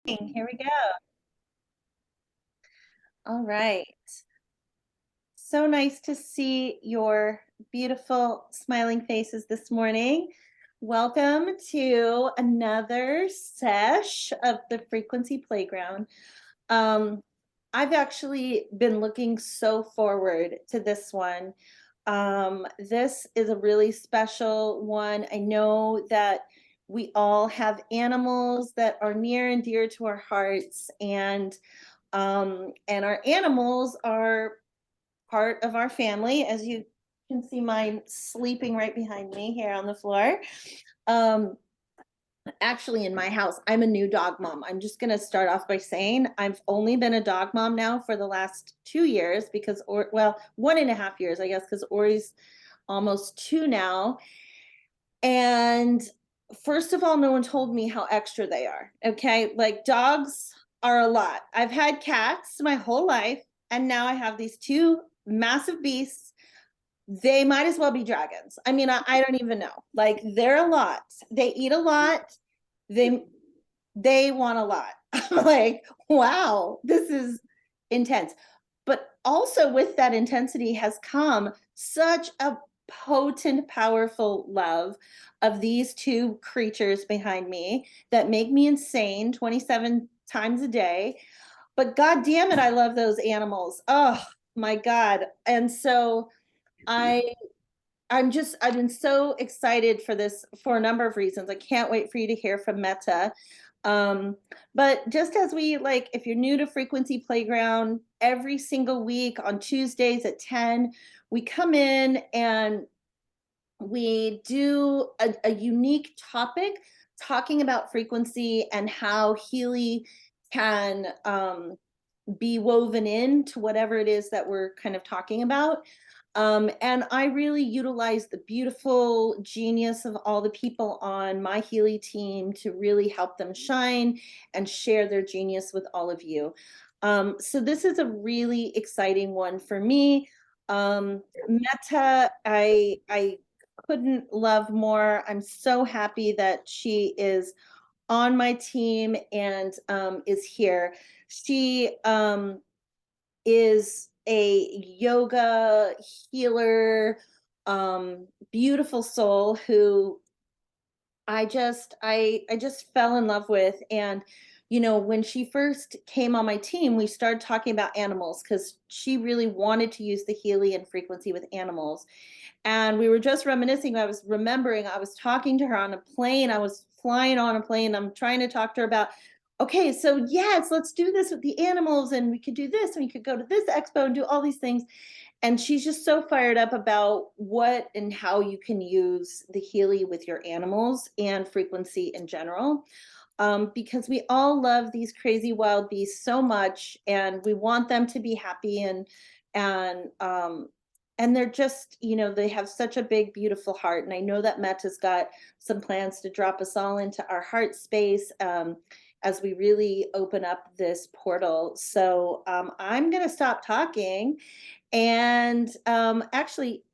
Here we go. All right. So nice to see your beautiful smiling faces this morning. Welcome to another sesh of the Frequency Playground. Um, I've actually been looking so forward to this one. This is a really special one. I know that we all have animals that are near and dear to our hearts, and our animals are part of our family. As you can see, mine sleeping right behind me here on the floor. Um, Actually, in my house, I'm a new dog mom. I'm just going to start off by saying I've only been a dog mom now for the last 2 years because, or well, 1.5 years, I guess, because Ori's almost two now. And first of all, no one told me how extra they are. Okay. Like dogs are a lot. I've had cats my whole life, and now I have these two massive beasts. They might as well be dragons. I mean, I don't even know. Like they're a lot. They eat a lot. They they want a lot. I'm like, wow, this is intense. But also with that intensity has come such a potent, powerful love of these two creatures behind me that make me insane 27 times a day. But God damn it, I love those animals. Oh my God. And so I I've been so excited for this for a number of reasons. I can't wait for you to hear from Mette. But just as we like, if you're new to Frequency Playground, every single week on Tuesdays at 10, we come in and we do a unique topic talking about frequency and how Healy can be woven into whatever it is that we're kind of talking about. And I really utilize the beautiful genius of all the people on my Healy team to really help them shine and share their genius with all of you. So this is a really exciting one for me. Mette, I couldn't love more. I'm so happy that she is on my team and is here. She is a yoga healer, beautiful soul who I just fell in love with. And when she first came on my team, we started talking about animals because she really wanted to use the Healy and frequency with animals. And we were just reminiscing. I was remembering I was talking to her on a plane. I was flying on a plane. I'm trying to talk to her about, okay, so yes, let's do this with the animals, and we could do this, and we could go to this expo and do all these things. And she's just so fired up about what and how you can use the Healy with your animals and frequency in general. Because we all love these crazy wild beasts so much, and we want them to be happy, and they're just, they have such a big, beautiful heart. And I know that Mette's got some plans to drop us all into our heart space as we really open up this portal. So I'm going to stop talking and actually,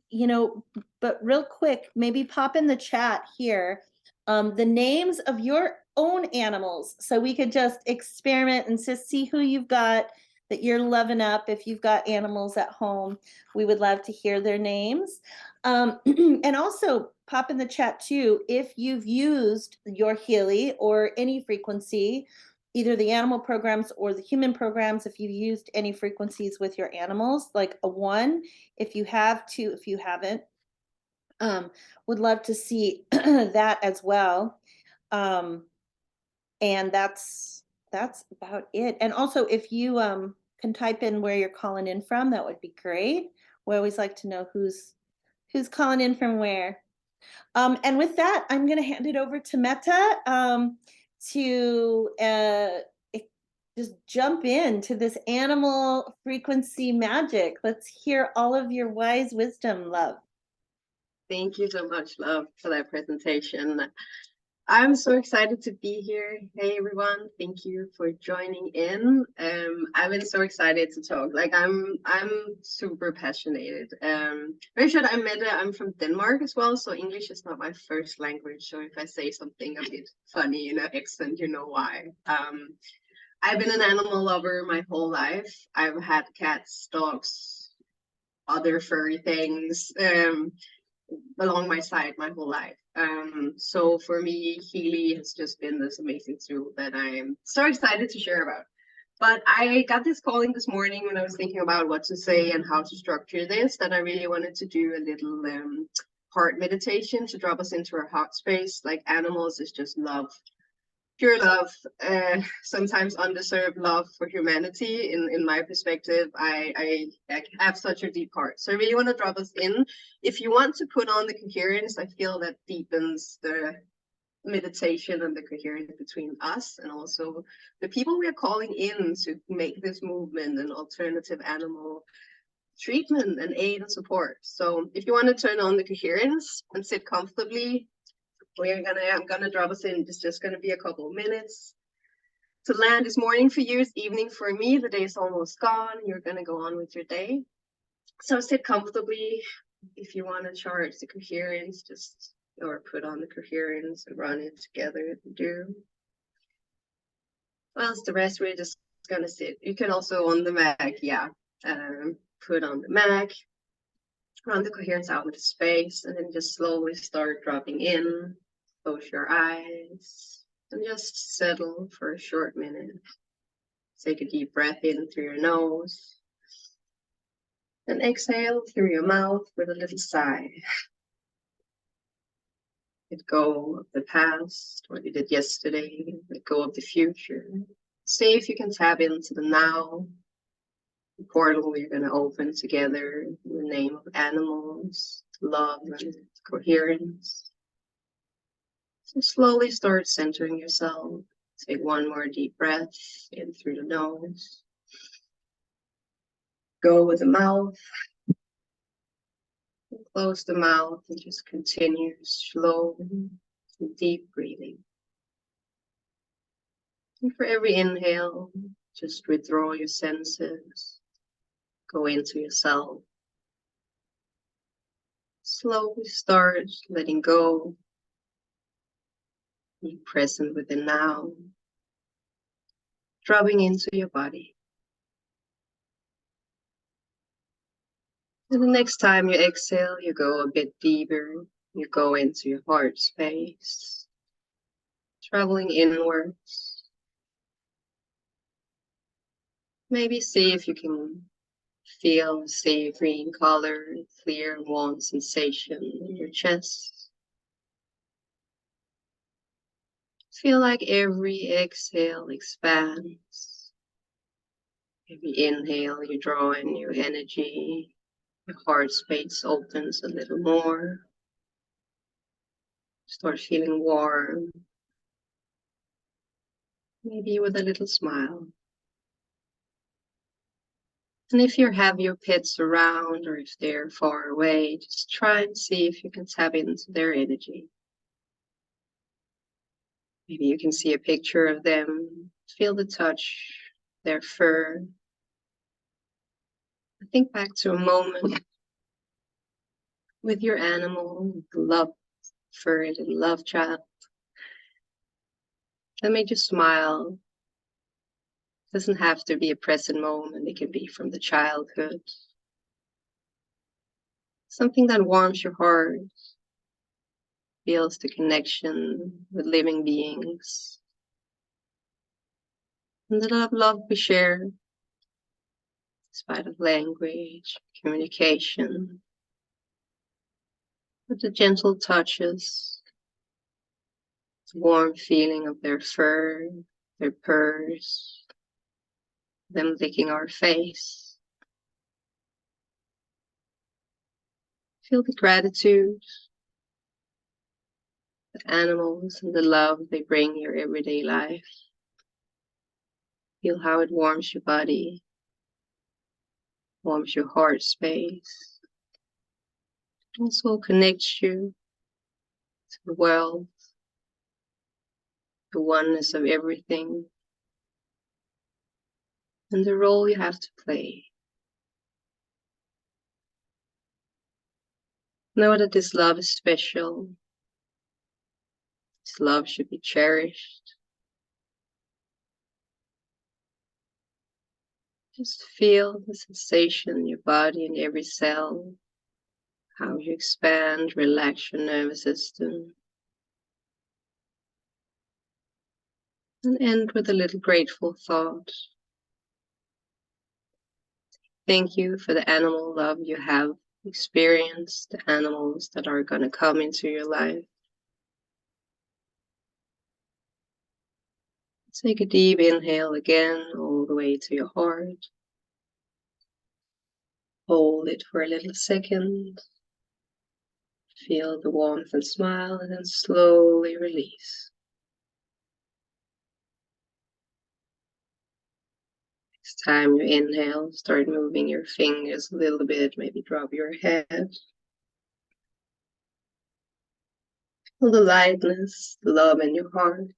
but real quick, maybe pop in the chat here the names of your own animals so we could just experiment and just see who you've got that you're loving up. If you've got animals at home, we would love to hear their names. And also pop in the chat too if you've used your Healy or any frequency, either the animal programs or the human programs, if you've used any frequencies with your animals, like a 1, if you have, 2 if you haven't. Would love to see that as well. And that's about it. And also if you can type in where you're calling in from, that would be great. We always like to know who's calling in from where. And with that, I'm going to hand it over to Mette to just jump into this animal frequency magic. Let's hear all of your wise wisdom, love. Thank you so much, love, for that presentation. I'm so excited to be here. Hey everyone, thank you for joining in. I've been so excited to talk. I'm super passionate. Very sure I'm Mette. I'm from Denmark as well, so English is not my first language. So if I say something a bit funny in an accent, you know why. I've been an animal lover my whole life. I've had cats, dogs, other furry things. Along my side my whole life. So for me, Healy has just been this amazing tool that I'm so excited to share about. But I got this calling this morning when I was thinking about what to say and how to structure this, that I really wanted to do a little heart meditation to drop us into our heart space. Like animals is just love, pure love, sometimes undeserved love for humanity. In my perspective, I have such a deep heart, so I really want to drop us in. If you want to put on the coherence, I feel that deepens the meditation and the coherence between us and also the people we are calling in to make this movement an alternative animal treatment and aid and support. So if you want to turn on the coherence and sit comfortably, I'm gonna drop us in. It's just gonna be a couple of minutes to land. Is morning for you, it's evening for me. The day is almost gone. You're gonna go on with your day. So sit comfortably. If you want to charge the coherence, just or put on the coherence and run it together. Do. Whilst the rest we're just gonna sit. You can also on the Mac, yeah. Put on the Mac, run the coherence out into space, and then just slowly start dropping in. Close your eyes and just settle for a short minute. Take a deep breath in through your nose and exhale through your mouth with a little sigh. Let go of the past, what you did yesterday, let go of the future. See if you can tap into the now, the portal we're going to open together in the name of animals, love, and coherence. So slowly start centering yourself. Take one more deep breath in through the nose. Go with the mouth. Close the mouth and just continue slow and deep breathing. And for every inhale, just withdraw your senses. Go into yourself. Slowly start letting go. Be present with the now. Dropping into your body. And the next time you exhale, you go a bit deeper. You go into your heart space. Traveling inwards. Maybe see if you can feel the same green color, clear, warm sensation in your chest. Feel like every exhale expands. Every inhale, you draw in new energy. Your heart space opens a little more. Start feeling warm. Maybe with a little smile. And if you have your pets around or if they're far away, just try and see if you can tap into their energy. Maybe you can see a picture of them, feel the touch, their fur. Think back to a moment with your animal, love furred and love child. That made you smile. It doesn't have to be a present moment, it can be from the childhood. Something that warms your heart, feels the connection with living beings. And the love we share, in spite of language, communication, with the gentle touches, the warm feeling of their fur, their purrs, them licking our face. Feel the gratitude, the animals and the love they bring your everyday life. Feel how it warms your body, warms your heart space. Also connects you to the world, the oneness of everything, and the role you have to play. Know that this love is special. This love should be cherished. Just feel the sensation in your body and every cell, how you expand, relax your nervous system. And end with a little grateful thought. Thank you for the animal love you have experienced, the animals that are going to come into your life. Take a deep inhale again, all the way to your heart. Hold it for a little second. Feel the warmth and smile, and then slowly release. Next time you inhale, start moving your fingers a little bit, maybe drop your head. Feel the lightness, the love in your heart.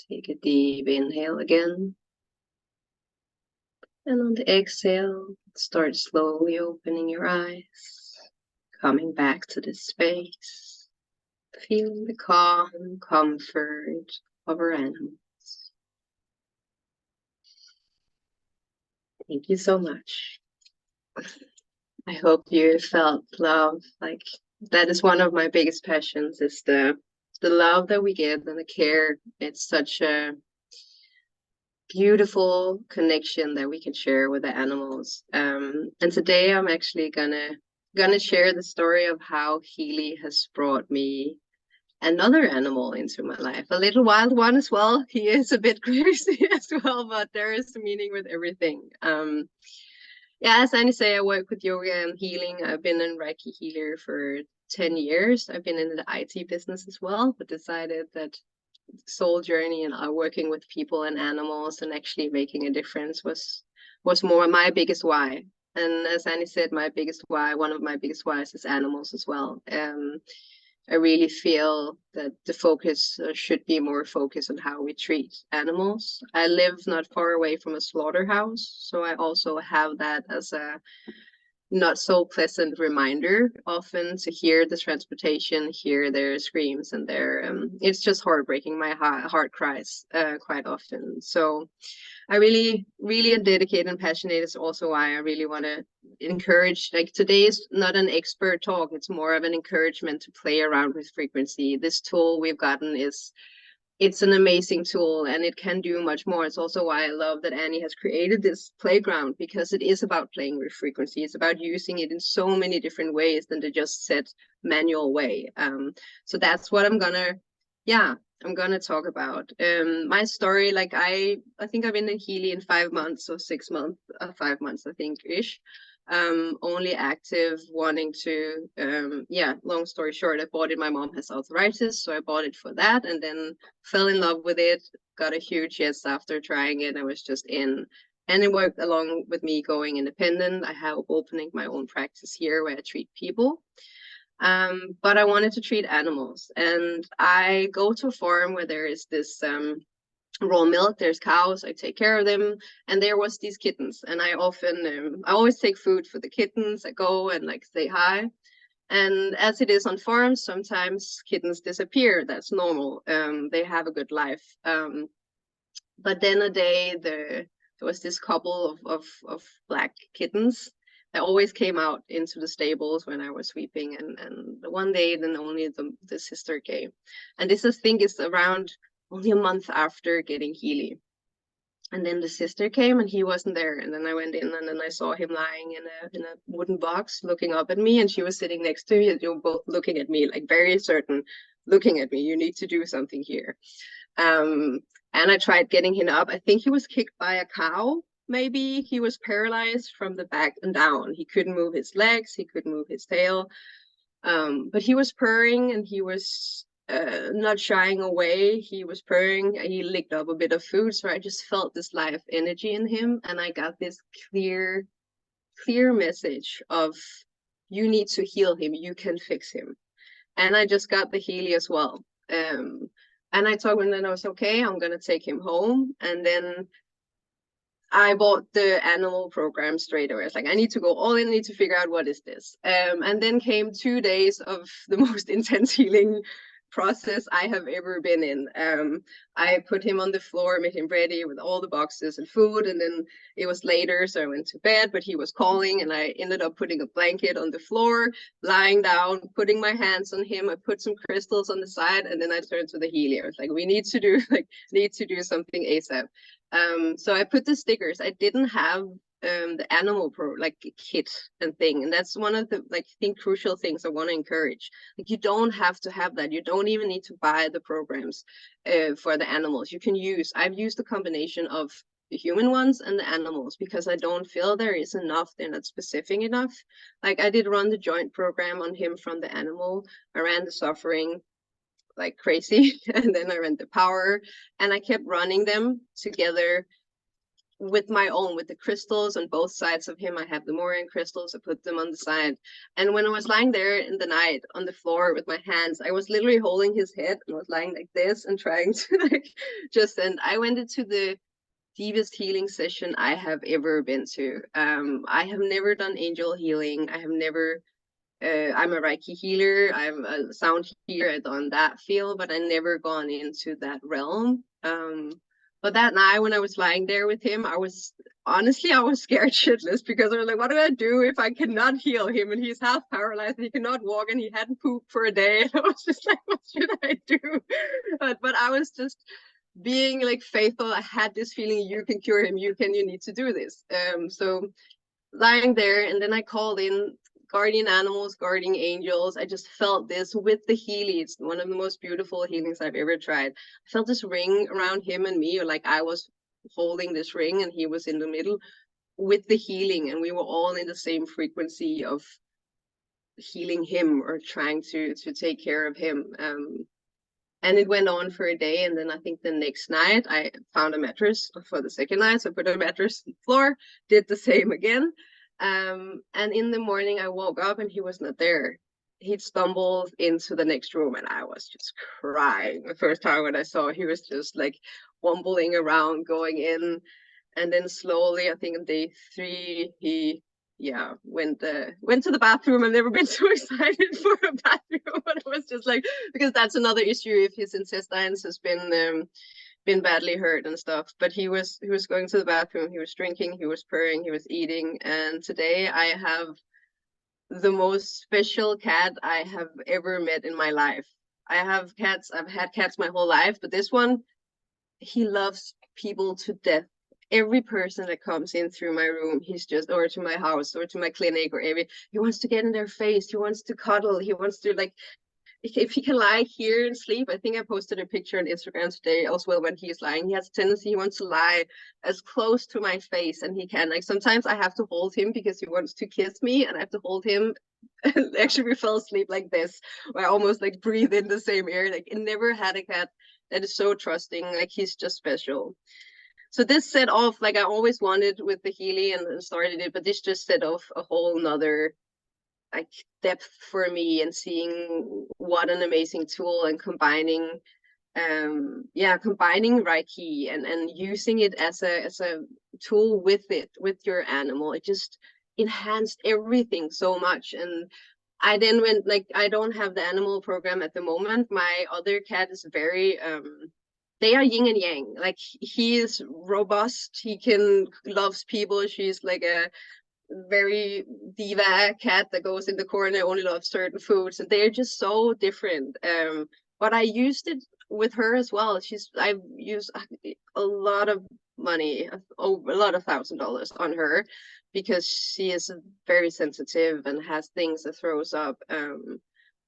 Take a deep inhale again. And on the exhale, start slowly opening your eyes, coming back to this space, feeling the calm and comfort of our animals. Thank you so much. I hope you felt love. Like, that is one of my biggest passions, is the love that we get and the care. It's such a beautiful connection that we can share with the animals. And today I'm actually gonna share the story of how Healy has brought me another animal into my life, a little wild one as well. He is a bit crazy as well, but there is a meaning with everything. Yeah, as Annie say, I work with yoga and healing. I've been a Reiki healer for 10 years. I've been in the IT business as well, but decided that soul journey and working with people and animals and actually making a difference was more my biggest why. And as Annie said, my biggest why, one of my biggest whys, is animals as well. I really feel that the focus should be more focused on how we treat animals. I live not far away from a slaughterhouse, so I also have that as a not so pleasant reminder often to hear the transportation, hear their screams and their it's just heartbreaking. My heart cries quite often. So I really am dedicated and passionate. It's also why I really want to encourage, like, today is not an expert talk, it's more of an encouragement to play around with frequency. This tool we've gotten it's an amazing tool, and it can do much more. It's also why I love that Annie has created this playground, because it is about playing with frequency. It's about using it in so many different ways than the just set manual way. So that's what I'm gonna talk about. My story, like I think I've been in Healy in 5 months or 6 months, 5 months I think ish. Only active, wanting to long story short, I bought it. My mom has arthritis, so I bought it for that, and then fell in love with it, got a huge yes after trying it. I was just in, and it worked along with me going independent. I have opening my own practice here where I treat people. But I wanted to treat animals, and I go to a farm where there is this raw milk, there's cows, I take care of them, and there was these kittens, and I always take food for the kittens. I go and like say hi, and as it is on farms, sometimes kittens disappear. That's normal. They have a good life, but then a day there was this couple of black kittens that always came out into the stables when I was sweeping, and one day then only the sister came, and this I think is around only a month after getting Healy. And then the sister came and he wasn't there. And then I went in, and then I saw him lying in a wooden box looking up at me, and she was sitting next to me, and they were both looking at me, like very certain, looking at me. You need to do something here. And I tried getting him up. I think he was kicked by a cow. Maybe he was paralyzed from the back and down. He couldn't move his legs. He couldn't move his tail. But he was purring, and he was not shying away. He was purring. He licked up a bit of food. So I just felt this life energy in him. And I got this clear message of, you need to heal him. You can fix him. And I just got the Healy as well. And I told him that I was okay, I'm gonna take him home. And then I bought the animal program straight away. I was like, I need to go all in, I need to figure out what is this. And then came 2 days of the most intense healing process I have ever been in. I put him on the floor, made him ready with all the boxes and food, and then it was later, so I went to bed, but he was calling, and I ended up putting a blanket on the floor, lying down, putting my hands on him. I put some crystals on the side, and then I turned to the Healy. I was like, we need to do something ASAP. So I put the stickers. I didn't have the animal pro like kit and thing, and that's one of the like I think crucial things I want to encourage. Like you don't have to have that. You don't even need to buy the programs for the animals. I've used a combination of the human ones and the animals because I don't feel there is enough. They're not specific enough. Like I did run the joint program on him from the animal. I ran the suffering like crazy, and then I ran the power, and I kept running them together with the crystals on both sides of him. I have the Morian crystals, I put them on the side. And when I was lying there in the night on the floor with my hands, I was literally holding his head and was lying like this and trying to like and I went into the deepest healing session I have ever been to. I have never done angel healing. I have never I'm a Reiki healer. I'm a sound healer. I've done that field, but I never gone into that realm. But that night when I was lying there with him, I was scared shitless because I was like, what do I do if I cannot heal him and he's half paralyzed and he cannot walk and he hadn't pooped for a day? And I was just like, what should I do? But I was just being like faithful. I had this feeling, you can cure him. You need to do this. So lying there, and then I called in guardian animals, guardian angels. I just felt this with the Healy. It's one of the most beautiful healings I've ever tried. I felt this ring around him and me, or like I was holding this ring and he was in the middle with the healing, and we were all in the same frequency of healing him or trying to take care of him. And it went on for a day, and then I think the next night I found a mattress for the second night, so I put a mattress on the floor, did the same again. And in the morning I woke up and he was not there. He'd stumbled into the next room, and I was just crying the first time when I saw he was just like wobbling around, going in, and then slowly, I think on day 3, he went to the bathroom. I've never been so excited for a bathroom, but it was just like, because that's another issue if his intestines has been badly hurt and stuff. But he was going to the bathroom, he was drinking, he was purring, he was eating. And today I have the most special cat I have ever met in my life. I've had cats my whole life, but this one, he loves people to death. Every person that comes in through my room, or to my house or to my clinic, he wants to get in their face, he wants to cuddle, he wants to like, if he can lie here and sleep. I think I posted a picture on Instagram today as well. When he's lying, he has a tendency, he wants to lie as close to my face and he can. Like sometimes I have to hold him because he wants to kiss me, and I have to hold him. Actually, we fell asleep like this, where I almost like breathe in the same air. Like I never had a cat that is so trusting. Like he's just special. So this set off, like I always wanted with the Healy and started it, but this just set off a whole nother like depth for me, and seeing what an amazing tool, and combining Reiki and using it as a tool with your animal. It just enhanced everything so much. And I then went, like, I don't have the animal program at the moment. My other cat is very they are yin and yang. Like he is robust, he loves people. She's like a very diva cat that goes in the corner, only loves certain foods, and they're just so different. But I used it with her as well. I've used a lot of money, a lot of $1,000 on her, because she is very sensitive and has things that throws up.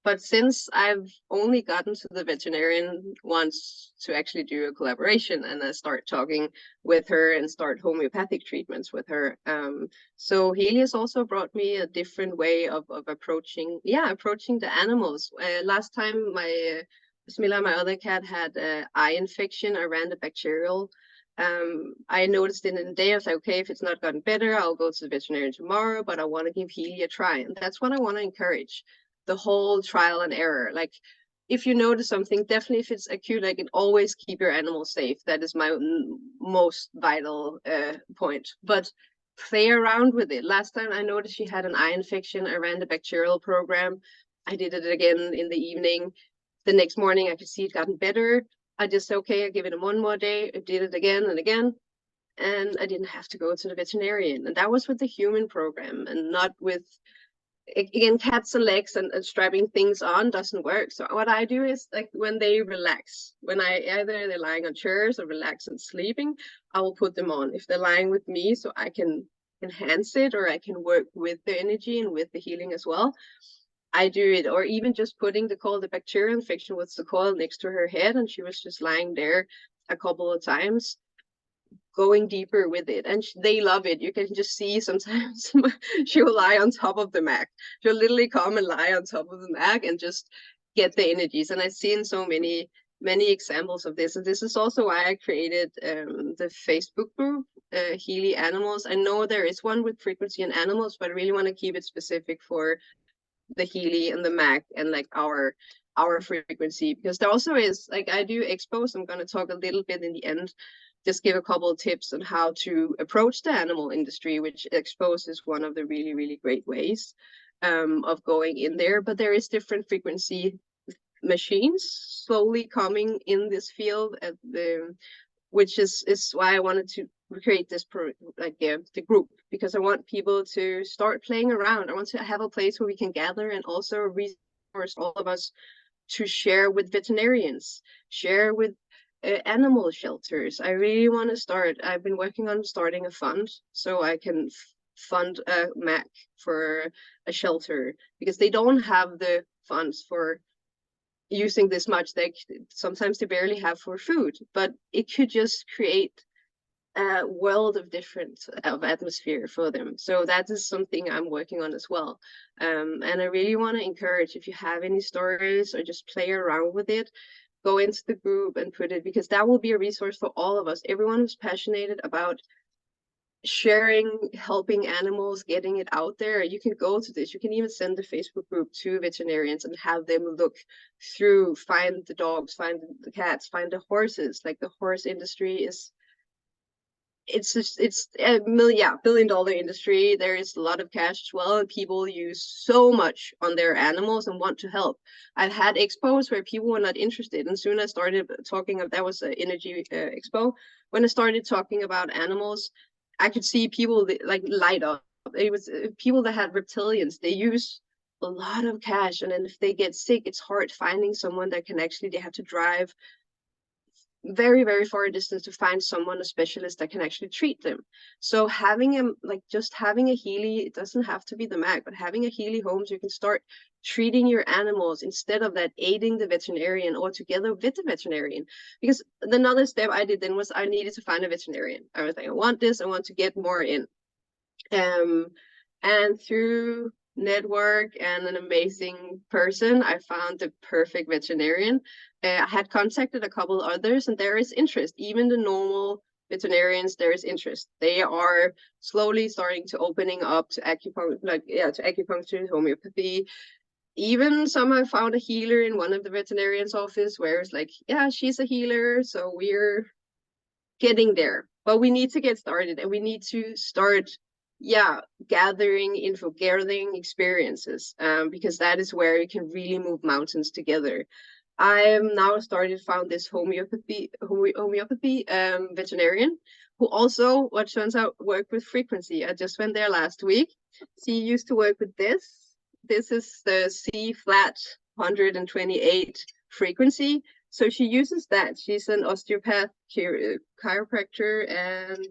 But since I've only gotten to the veterinarian once to actually do a collaboration, and I start talking with her and start homeopathic treatments with her. So Healy has also brought me a different way of approaching the animals. Last time Bismillah, my other cat, had an eye infection. I ran the bacterial. I noticed it in a day. I was like, okay, if it's not gotten better, I'll go to the veterinarian tomorrow, but I want to give Healy a try. And that's what I want to encourage, the whole trial and error. Like if you notice something, definitely if it's acute, like always keep your animals safe. That is my most vital point. But play around with it. Last time I noticed she had an eye infection. I ran the bacterial program. I did it again in the evening. The next morning I could see it gotten better. I just said, okay, I give it 1 more day. I did it again and again. And I didn't have to go to the veterinarian. And that was with the human program and not with, again, cats and legs and strapping things on doesn't work. So what I do is, like, when they relax, when either they're lying on chairs or relax and sleeping, I will put them on. If they're lying with me, so I can enhance it, or I can work with the energy and with the healing as well, I do it. Or even just putting the bacterial infection with the coil next to her head, and she was just lying there a couple of times, going deeper with it, and they love it. You can just see sometimes she will lie on top of the mat. She'll literally come and lie on top of the mat and just get the energies. And I've seen so many examples of this, and this is also why I created the Facebook group, Healy Animals. I know there is one with frequency and animals, but I really want to keep it specific for the Healy and the Mac and like our frequency, because there also is, like, I do expos. I'm going to talk a little bit in the end, just give a couple of tips on how to approach the animal industry, which expose is one of the really, really great ways of going in there. But there is different frequency machines slowly coming in this field at the, which is why I wanted to create this the group, because I want people to start playing around. I want to have a place where we can gather, and also resource all of us to share with veterinarians, share with animal shelters. I really want to start. I've been working on starting a fund so I can fund a MAC for a shelter, because they don't have the funds for using this much. They sometimes they barely have for food, but it could just create a world of different of atmosphere for them. So that is something I'm working on as well. And I really want to encourage, if you have any stories or just play around with it, go into the group and put it, because that will be a resource for all of us. Everyone who's passionate about sharing, helping animals, getting it out there, you can go to this. You can even send the Facebook group to veterinarians and have them look through, find the dogs, find the cats, find the horses. Like, the horse industry is, it's a billion-dollar industry. There is a lot of cash as well, and people use so much on their animals and want to help. I've had expos where people were not interested, and soon I started talking of, that was an energy expo. When I started talking about animals, I could see people that, like, light up. It was people that had reptilians. They use a lot of cash, and then if they get sick, it's hard finding someone that can actually, they have to drive very, very far distance to find someone, a specialist that can actually treat them. So having just having a Healy, it doesn't have to be the MAC, but having a Healy home, so you can start treating your animals instead of that aiding the veterinarian or together with the veterinarian. Because another step I did then was I needed to find a veterinarian. I was like, I want this, I want to get more in. And through network and an amazing person, I found the perfect veterinarian. I had contacted a couple others, and there is interest. Even the normal veterinarians, there is interest. They are slowly starting to opening up to acupuncture, to acupuncture, homeopathy. Even some have found a healer in one of the veterinarian's office, where it's like, yeah, she's a healer, so we're getting there. But we need to get started, and we need to start gathering info, gathering experiences, because that is where you can really move mountains together. I am now found this homeopathy veterinarian, who also, what turns out, worked with frequency. I just went there last week. She used to work with this. This is the C flat 128 frequency. So she uses that. She's an osteopath, chiropractor, and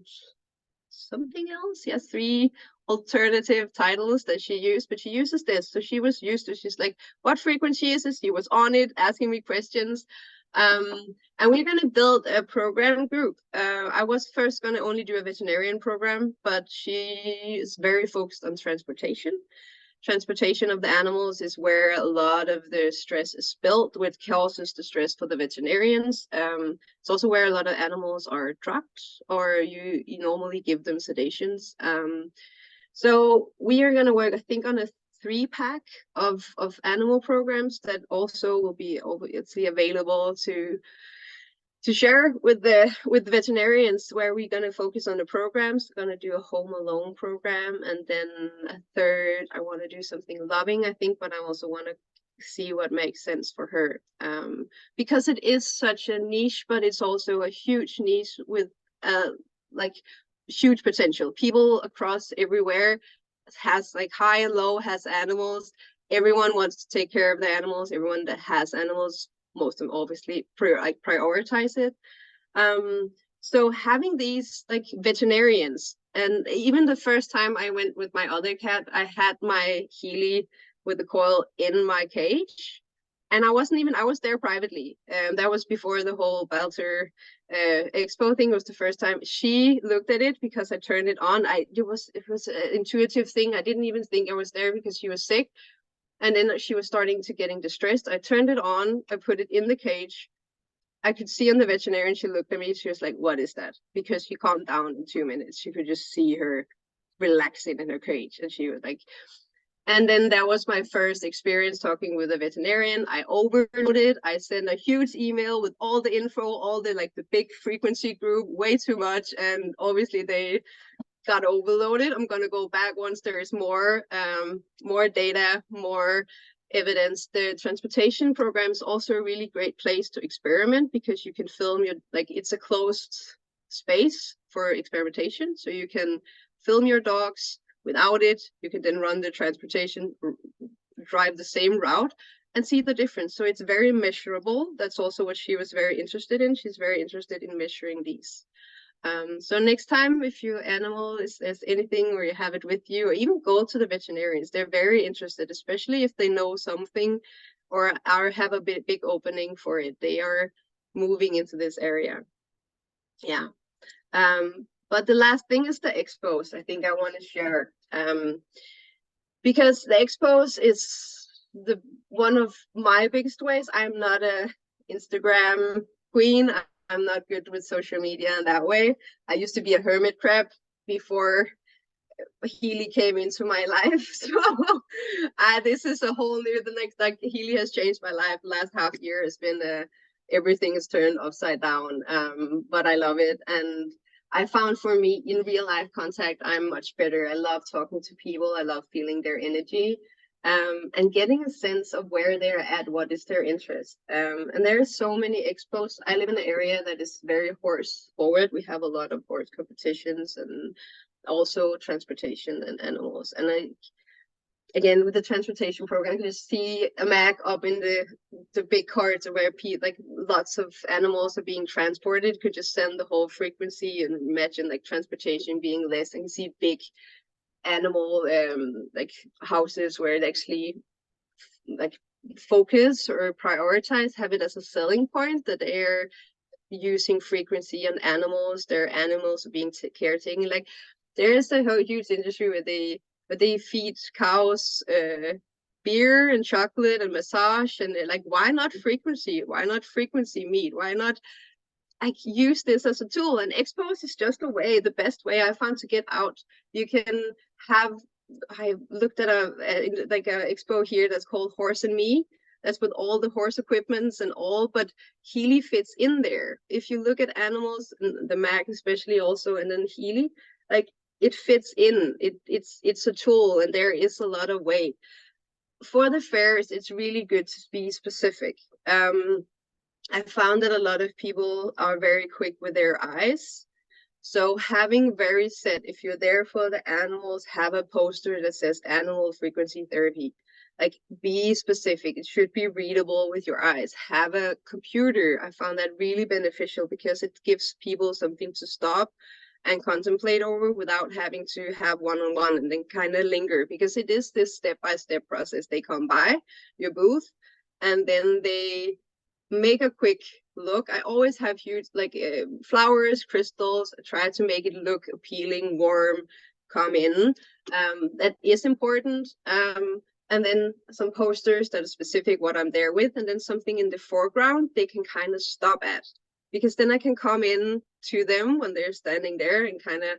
something else. She has 3 alternative titles that she used, but she uses this. So she was used to, she's like, what frequency is this? She was on it, asking me questions. And we're going to build a program group. I was first going to only do a veterinarian program, but she is very focused on transportation. Transportation of the animals is where a lot of the stress is built, which causes the stress for the veterinarians. It's also where a lot of animals are drugged, or you normally give them sedations. So we are going to work, I think, on a 3-pack of animal programs that also will be obviously available to share with the veterinarians, where we're going to focus on the programs. We're going to do a home alone program, and then a third, I want to do something loving, I think, but I also want to see what makes sense for her, because it is such a niche, but it's also a huge niche with like huge potential. People across everywhere has like high and low, has animals. Everyone wants to take care of the animals. Everyone that has animals, most of them obviously prioritize it. So having these like veterinarians, and even the first time I went with my other cat, I had my Healy with the coil in my cage, and I was there privately. That was before the whole Belter expo thing. Was the first time she looked at it because I turned it on. It was an intuitive thing. I didn't even think I was there because she was sick. And then she was starting to getting distressed. I turned it on, I put it in the cage. I could see on the veterinarian, she looked at me, she was like, what is that? Because she calmed down in 2 minutes. She could just see her relaxing in her cage. And she was like, and then that was my first experience talking with a veterinarian. I overloaded. I sent a huge email with all the info, all the like the big frequency group, way too much. And obviously they got overloaded. I'm going to go back once there is more data, more evidence. The transportation program is also a really great place to experiment, because you can film your, like, it's a closed space for experimentation. So you can film your dogs without it. You can then run the transportation, drive the same route, and see the difference. So it's very measurable. That's also what she was very interested in. She's very interested in measuring these. So next time, if your animal is anything, or you have it with you, or even go to the veterinarians, they're very interested, especially if they know something or have a big opening for it. They are moving into this area. Yeah. But the last thing is the expos. I think I want to share, because the expos is one of my biggest ways. I'm not a Instagram queen. I'm not good with social media in that way. I used to be a hermit crab before Healy came into my life. So this is a whole new, like Healy has changed my life. The last half year has been everything is turned upside down. But I love it. And I found for me in real life contact, I'm much better. I love talking to people. I love feeling their energy. And getting a sense of where they're at, what is their interest. And there are so many expos. I live in an area that is very horse forward. We have a lot of horse competitions and also transportation and animals. And again, with the transportation program, you can just see a Mac up in the big carts where like lots of animals are being transported. Could just send the whole frequency, and imagine like transportation being less, and you see big animal like houses where it actually like focus or prioritize, have it as a selling point, that they're using frequency on animals. Their animals are being caretaken. Like there is a whole huge industry where they feed cows beer and chocolate and massage, and they're like, why not frequency? Why not frequency meat? Why not I use this as a tool? And expos is just a way, the best way I found to get out. You can have, I looked at a expo here that's called Horse and Me. That's with all the horse equipments and all, but Healy fits in there. If you look at animals, the Mac especially also, and then Healy, like it fits in. It's a tool, and there is a lot of weight. For the fairs, it's really good to be specific. I found that a lot of people are very quick with their eyes. So having very set, if you're there for the animals, have a poster that says animal frequency therapy. Like be specific. It should be readable with your eyes. Have a computer. I found that really beneficial, because it gives people something to stop and contemplate over without having to have one-on-one and then kind of linger, because it is this step-by-step process. They come by your booth and then they make a quick look. I always have huge like flowers, crystals. I try to make it look appealing, warm, come in. That is important. And then some posters that are specific what I'm there with, and then something in the foreground they can kind of stop at, because then I can come in to them when they're standing there and kind of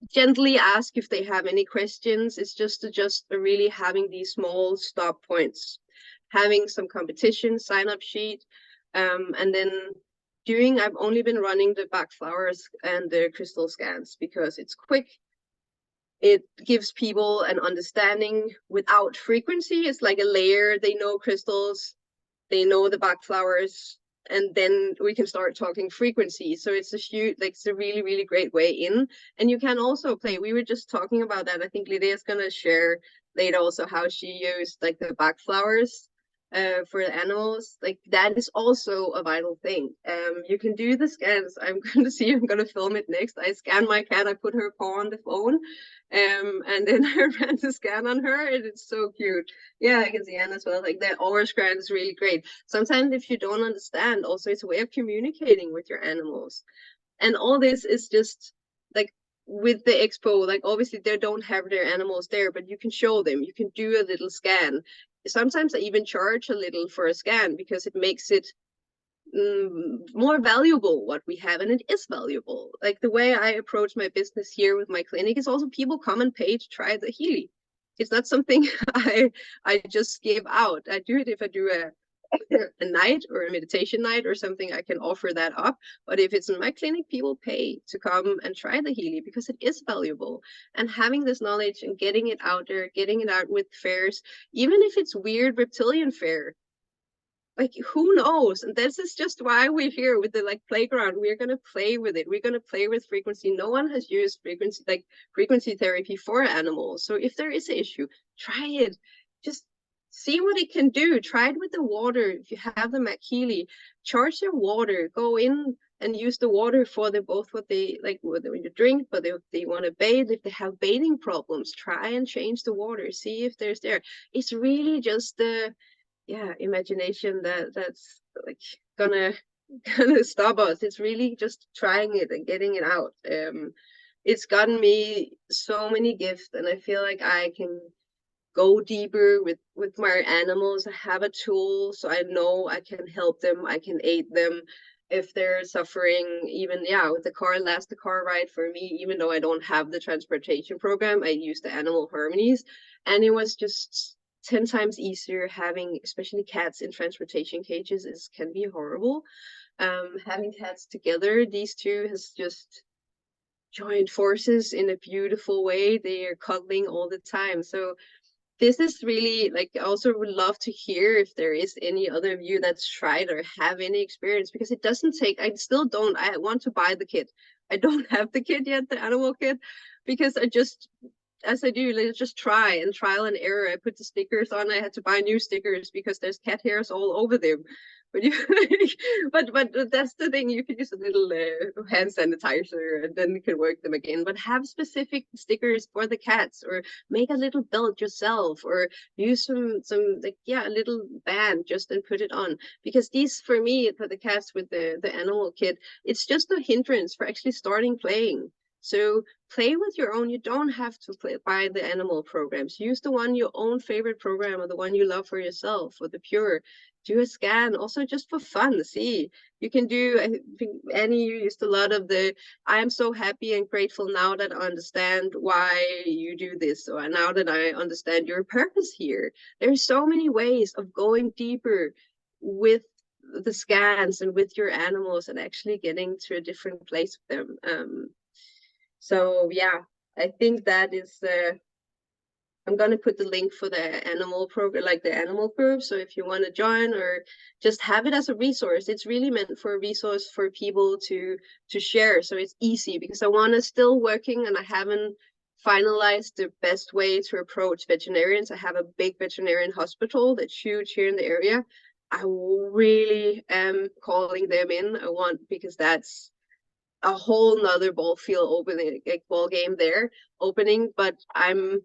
gently ask if they have any questions. It's just really having these small stop points, having some competition sign up sheet, and then I've only been running the back flowers and the crystal scans because it's quick. It gives people an understanding without frequency. It's like a layer. They know crystals, they know the back flowers, and then we can start talking frequency. So it's a really, really great way in. And you can also play. We were just talking about that. I think Lydia is gonna share later also how she used like the back flowers for the animals. Like that is also a vital thing. You can do the scans. I'm gonna film it next. I scan my cat, I put her paw on the phone. And then I ran the scan on her, and it's so cute. Yeah, I can see Anne as well. Like the aura scan is really great. Sometimes if you don't understand, also it's a way of communicating with your animals. And all this is just like with the expo, like obviously they don't have their animals there, but you can show them, you can do a little scan. Sometimes I even charge a little for a scan because it makes it more valuable what we have, and it is valuable. Like the way I approach my business here with my clinic is also people come and pay to try the Healy. It's not something I just give out. I do it if I do a night or a meditation night or something, I can offer that up. But if it's in my clinic, people pay to come and try the Healy because it is valuable. And having this knowledge and getting it out there, getting it out with fairs, even if it's weird reptilian fair, like who knows? And this is just why we're here with the like playground. We're gonna play with it. We're gonna play with frequency. No one has used frequency therapy for animals. So if there is an issue, try it. Just see what it can do. Try it with the water. If you have the Healy, charge their water. Go in and use the water for the both what they like when you drink, but they want to bathe. If they have bathing problems, try and change the water. See if there's there. It's really just the imagination that's like gonna stop us. It's really just trying it and getting it out. It's gotten me so many gifts, and I feel like I can go deeper with my animals. I have a tool, so I know I can help them, I can aid them if they're suffering. Even with the car ride for me, even though I don't have the transportation program, I use the animal harmonies, and it was just 10 times easier. Having especially cats in transportation cages can be horrible. Having cats together, these two has just joined forces in a beautiful way. They are cuddling all the time. So this is really like, I also would love to hear if there is any other of you that's tried or have any experience, because it doesn't take, I still don't, I want to buy the kit. I don't have the kit yet, the animal kit, because I just, as I do, let's just try and trial and error. I put the stickers on. I had to buy new stickers because there's cat hairs all over them. But but that's the thing. You can use a little hand sanitizer, and then you can work them again. But have specific stickers for the cats, or make a little belt yourself, or use some like a little band just and put it on. Because these, for me, for the cats with the animal kit, it's just a hindrance for actually starting playing. So play with your own. You don't have to buy the animal programs. Use the one, your own favorite program, or the one you love for yourself, or the pure. Do a scan also just for fun. See, you can do, I think Annie, you used a lot of the, I am so happy and grateful now that I understand why you do this, or now that I understand your purpose here. There's so many ways of going deeper with the scans and with your animals, and actually getting to a different place with them. So I think that is I'm gonna put the link for the animal program, like the animal group. So if you want to join or just have it as a resource, it's really meant for a resource for people to share. So it's easy, because I want to still working, and I haven't finalized the best way to approach veterinarians. I have a big veterinarian hospital that's huge here in the area. I really am calling them in. I want, because that's a whole nother ball field opening, like ball game there opening. But I'm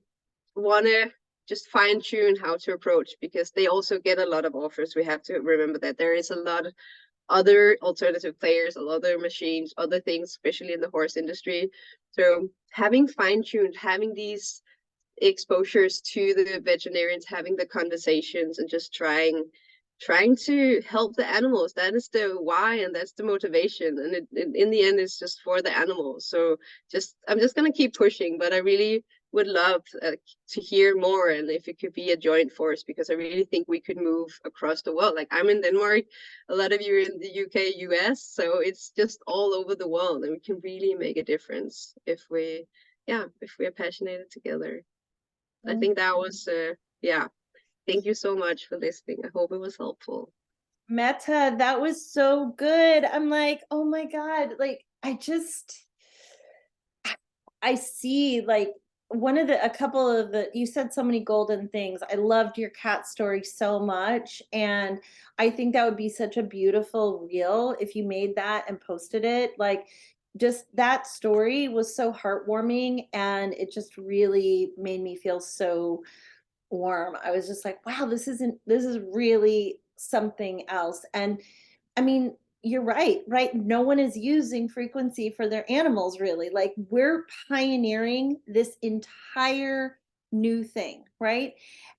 want to just fine tune how to approach, because they also get a lot of offers. We have to remember that there is a lot of other alternative players, a lot of other machines, other things, especially in the horse industry. So having fine tuned, having these exposures to the veterinarians, having the conversations, and just trying trying to help the animals. That is the why, and that's the motivation. And in the end, it's just for the animals. So I'm just gonna keep pushing. But I really would love to hear more, and if it could be a joint force, because I really think we could move across the world. Like, I'm in Denmark, a lot of you are in the UK, US, so it's just all over the world, and we can really make a difference if we, yeah, if we are passionate together. I think that was, yeah. Thank you so much for listening. I hope it was helpful. Mette, that was so good. I'm like, oh my God, like I see like a couple of you said so many golden things. I loved your cat story so much. And I think that would be such a beautiful reel if you made that and posted it. Like, just that story was so heartwarming, and it just really made me feel so warm. I was just like, wow, this is really something else. And I mean, you're right, right? No one is using frequency for their animals, really. Like, we're pioneering this entire new thing, right?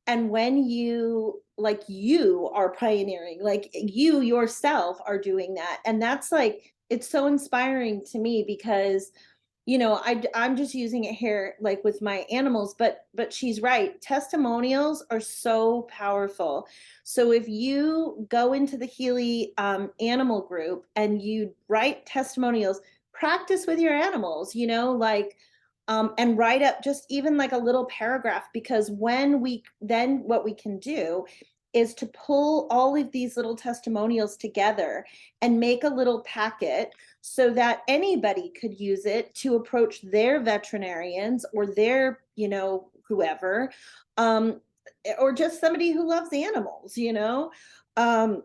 And when you are pioneering, like you yourself are doing that. And that's like, it's so inspiring to me because I'm just using it here like with my animals, but she's right. Testimonials are so powerful. So if you go into the Healy animal group and you write testimonials, practice with your animals, like and write up just even like a little paragraph, because then what we can do is to pull all of these little testimonials together and make a little packet so that anybody could use it to approach their veterinarians or their, whoever, um, or just somebody who loves animals. Um,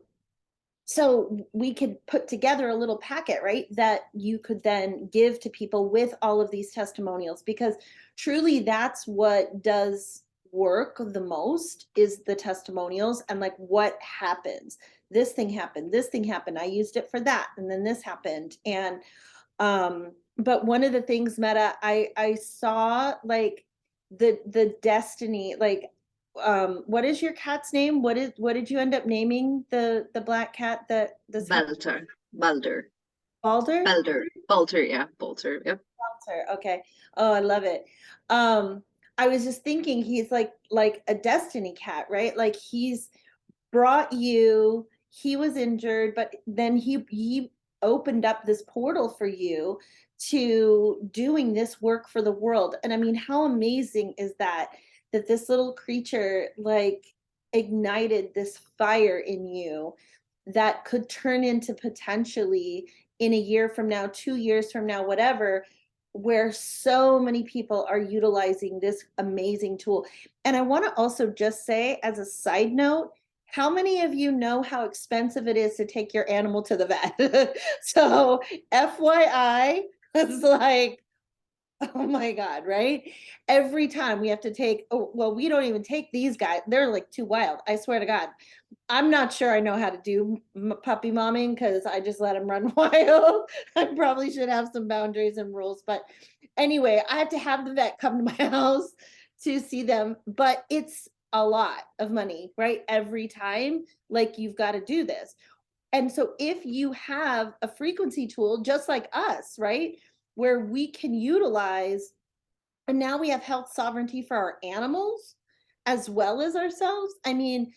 so we could put together a little packet, right, that you could then give to people with all of these testimonials, because truly that's what does work the most, is the testimonials, and like what happens. This thing happened, I used it for that, and then this happened. And but one of the things, Meta, I saw like the destiny, like what is your cat's name? What did you end up naming the black cat that this happened? Balter, Balder, Balder? Balter, yeah, Balter, yep. Balter. Okay. Oh, I love it. I was just thinking he's like a destiny cat, right? Like he's brought you, he was injured, but then he opened up this portal for you to doing this work for the world. And I mean, how amazing is that, that this little creature like ignited this fire in you that could turn into potentially, in a year from now, 2 years from now, whatever, where so many people are utilizing this amazing tool. And I want to also just say, as a side note, how many of you know how expensive it is to take your animal to the vet? So, FYI, it's like, oh my God, right? Every time we have to take, oh, well, we don't even take these guys. They're like too wild. I swear to God. I'm not sure I know how to do puppy momming because I just let them run wild. I probably should have some boundaries and rules. But anyway, I have to have the vet come to my house to see them. But it's a lot of money, right? Every time, like you've got to do this. And so if you have a frequency tool just like us, right, where we can utilize, and now we have health sovereignty for our animals as well as ourselves. I mean,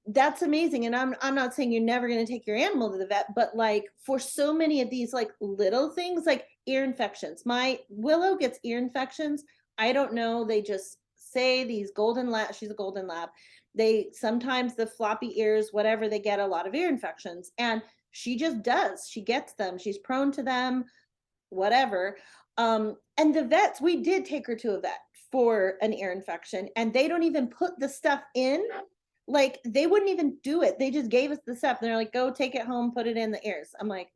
that's amazing. And I'm not saying you're never going to take your animal to the vet, but like for so many of these like little things, like ear infections, my Willow gets ear infections. I don't know, they just say these golden lab, she's a golden lab, they sometimes, the floppy ears, whatever, they get a lot of ear infections, and she just does, she gets them, she's prone to them, whatever. And the vets, we did take her to a vet for an ear infection, and they don't even put the stuff in. Like, they wouldn't even do it. They just gave us the stuff. They're like, go take it home, put it in the ears. I'm like,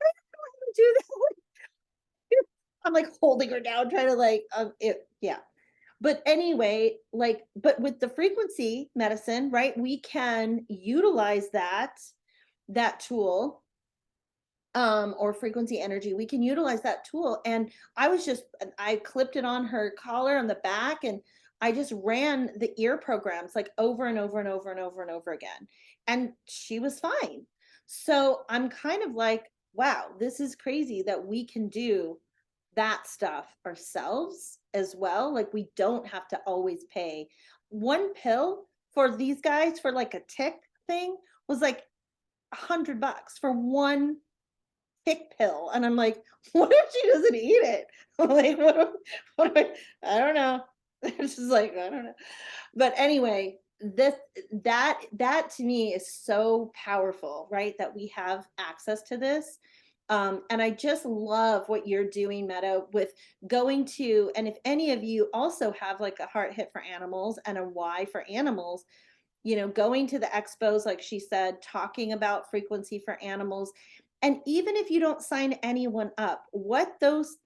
I don't do that. I'm like holding her down, trying to like, yeah. But anyway, like, but with the frequency medicine, right, we can utilize that tool, or frequency energy, we can utilize that tool. And I clipped it on her collar on the back, and I just ran the ear programs like over and over and over and over and over again. And she was fine. So I'm kind of like, wow, this is crazy that we can do that stuff ourselves as well. Like we don't have to always pay. One pill for these guys for like a tick thing was like $100 for one tick pill. And I'm like, what if she doesn't eat it? I'm like, what do I don't know. It's just like, I don't know. But anyway, that to me is so powerful, right? That we have access to this. And I just love what you're doing, Meta, with going to, and if any of you also have like a heart hit for animals and a why for animals, going to the expos, like she said, talking about frequency for animals. And even if you don't sign anyone up, what those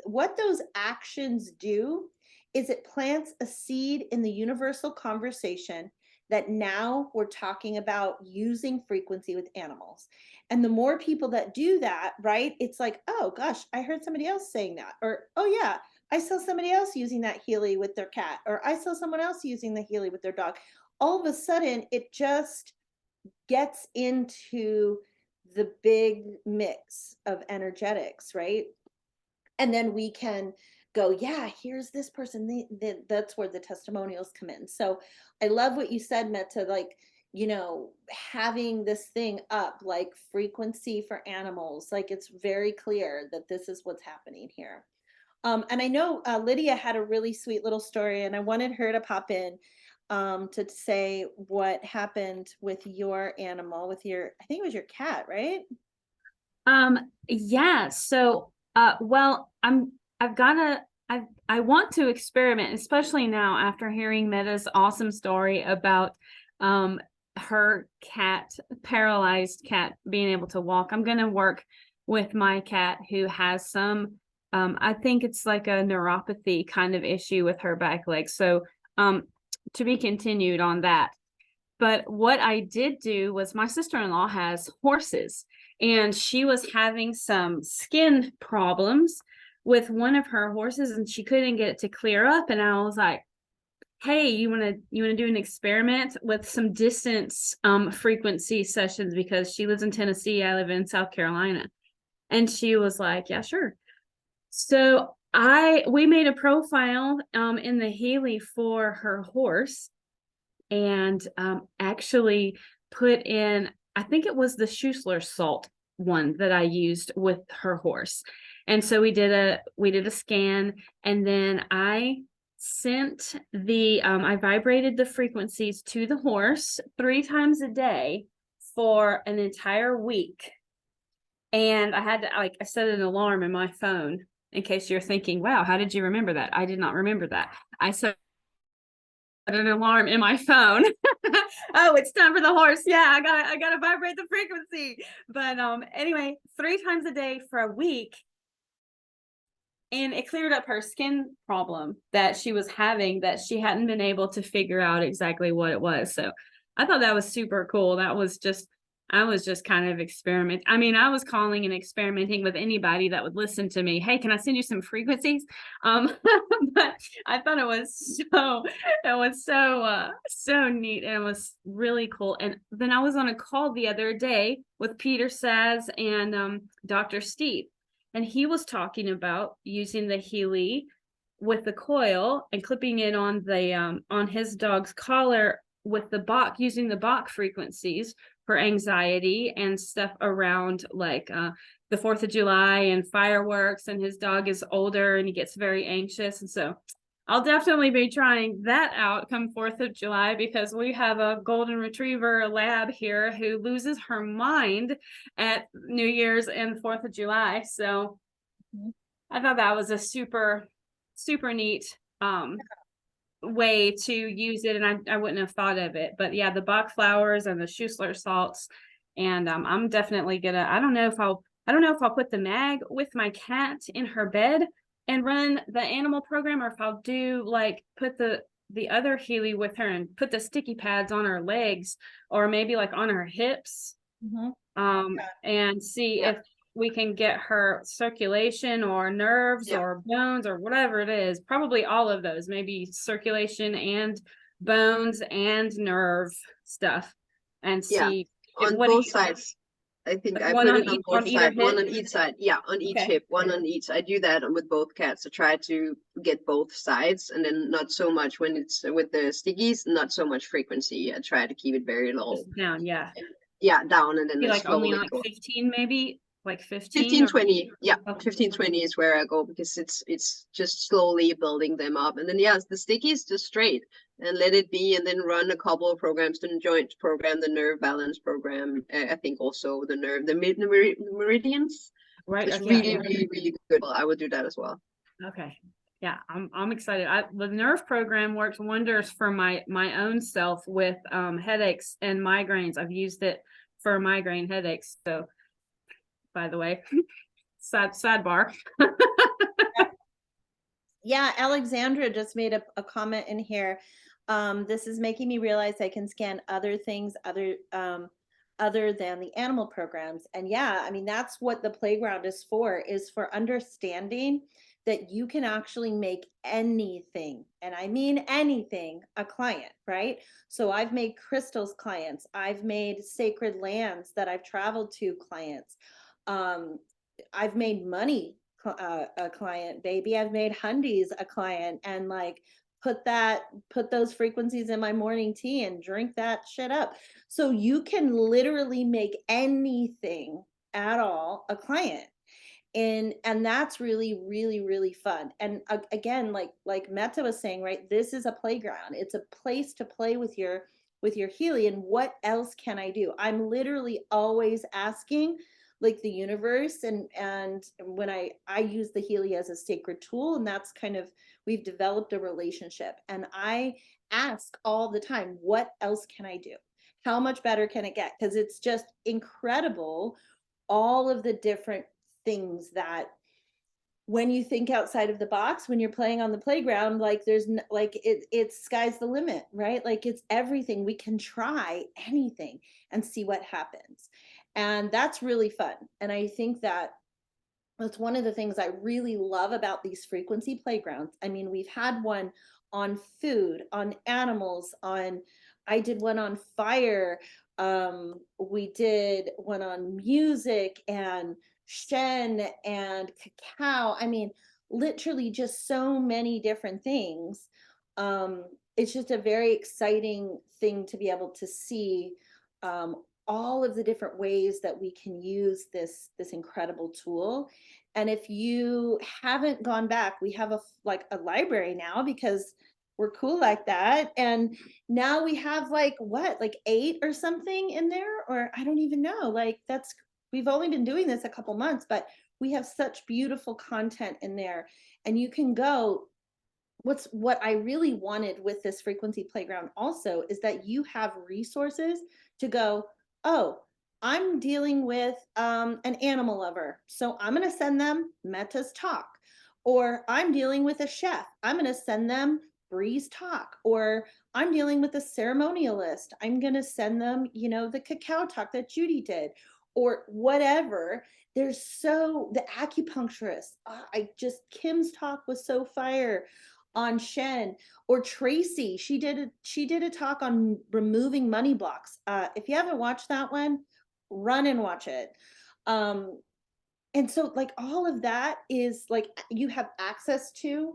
actions do is it plants a seed in the universal conversation that now we're talking about using frequency with animals. And the more people that do that, right? It's like, oh gosh, I heard somebody else saying that. Or, oh yeah, I saw somebody else using that Healy with their cat. Or I saw someone else using the Healy with their dog. All of a sudden, it just gets into the big mix of energetics, right? And then we can go, yeah, here's this person. That's where the testimonials come in. So I love what you said, Mette, like, having this thing up, like frequency for animals, like it's very clear that this is what's happening here. And I know Lydia had a really sweet little story, and I wanted her to pop in to say what happened with your animal, with your, I think it was your cat, right? Yeah, so well, I want to experiment, especially now after hearing Metta's awesome story about her cat, paralyzed cat, being able to walk. I'm gonna work with my cat who has some I think it's like a neuropathy kind of issue with her back leg. So to be continued on that. But what I did do was my sister-in-law has horses, and she was having some skin problems with one of her horses, and she couldn't get it to clear up. And I was like, hey, you wanna do an experiment with some distance frequency sessions, because she lives in Tennessee, I live in South Carolina. And she was like, yeah, sure. So we made a profile in the Healy for her horse, and actually put in, I think it was the Schussler salt one that I used with her horse. And so we did a scan, and then I vibrated the frequencies to the horse 3 times a day for an entire week. And I had to, like, I set an alarm in my phone, in case you're thinking, wow, how did you remember that? I did not remember that. I set an alarm in my phone. Oh, it's time for the horse. Yeah, I gotta vibrate the frequency. But anyway, 3 times a day for a week, and it cleared up her skin problem that she was having, that she hadn't been able to figure out exactly what it was. So I thought that was super cool. I was just kind of I mean, I was calling and experimenting with anybody that would listen to me. Hey, can I send you some frequencies? But I thought so neat, and it was really cool. And then I was on a call the other day with Peter Saz and Dr. Steve, and he was talking about using the Healy with the coil and clipping it on his dog's collar with the Bach, using the Bach frequencies for anxiety and stuff around like the 4th of July and fireworks. And his dog is older and he gets very anxious. And so I'll definitely be trying that out come 4th of July, because we have a golden retriever lab here who loses her mind at New Year's and 4th of July. So I thought that was a super, super neat way to use it, and I wouldn't have thought of it. But yeah, the Bach flowers and the Schussler salts. And I'm definitely gonna, I don't know if I'll put the mag with my cat in her bed and run the animal program, or if I'll do like put the other Healy with her and put the sticky pads on her legs, or maybe like on her hips. Mhm. And see Yeah. if we can get her circulation or nerves Yeah. or bones or whatever it is, probably all of those, maybe circulation and bones and nerve stuff, and Yeah, see on what do both you, sides. I think I one put on it on each, both on either sides, one hip. on each side. Yeah, on each Okay. hip, one on each. I do that with both cats to try to get both sides, and then not so much when it's with the stickies, not so much frequency. I try to keep it very low. Just down, yeah. Yeah, down, and then Be I like only slowly like go. 15, maybe like 15 15, or 20. Yeah, okay. 15, 20 is where I go because it's just slowly building them up. And then, yes, the stickies just straight and let it be. And then run a couple of programs, the joint program, the nerve balance program. I think also the nerve, the meridians Right. is Okay. really, really, really good. Well, I would do that as well. Okay. Yeah, I'm excited. The nerve program works wonders for my own self with headaches and migraines. I've used it for migraine headaches. So, by the way, sidebar. Yeah, Alexandra just made a comment in here. This is making me realize I can scan other things other than the animal programs. And yeah, I mean, that's what the playground is for understanding that you can actually make anything, and I mean anything, a client, right? So I've made crystals clients, I've made sacred lands that I've traveled to clients. I've made money a client, baby. I've made hundies a client, and like put those frequencies in my morning tea and drink that shit up. So you can literally make anything at all a client. And that's really, really, really fun. And again, like Mette was saying, right, this is a playground. It's a place to play with your Healy. And what else can I do? I'm literally always asking like the universe, and when I use the Healy as a sacred tool, and that's kind of, we've developed a relationship, and I ask all the time, what else can I do? How much better can it get? Because it's just incredible, all of the different things that, when you think outside of the box, when you're playing on the playground, like it's sky's the limit, right? Like it's everything. We can try anything and see what happens. And that's really fun. And I think that that's one of the things I really love about these frequency playgrounds. I mean, we've had one on food, on animals, on, I did one on fire. We did one on music and Shen and cacao. I mean, literally just so many different things. It's just a very exciting thing to be able to see all of the different ways that we can use this incredible tool. And if you haven't gone back, we have a library now, because we're cool like that. And now we have like 8 or something in there, or I don't even know. Like we've only been doing this a couple months, but we have such beautiful content in there. And you can go, what I really wanted with this frequency playground also is that you have resources to go, oh, I'm dealing with an animal lover, so I'm going to send them Mette's talk. Or I'm dealing with a chef, I'm going to send them Bree's talk. Or I'm dealing with a ceremonialist, I'm going to send them, the cacao talk that Judy did, or whatever. There's the acupuncturist, Kim's talk was so fire on Shen. Or Tracy, she did a talk on removing money blocks. If you haven't watched that one, run and watch it. And so like all of that is like you have access to,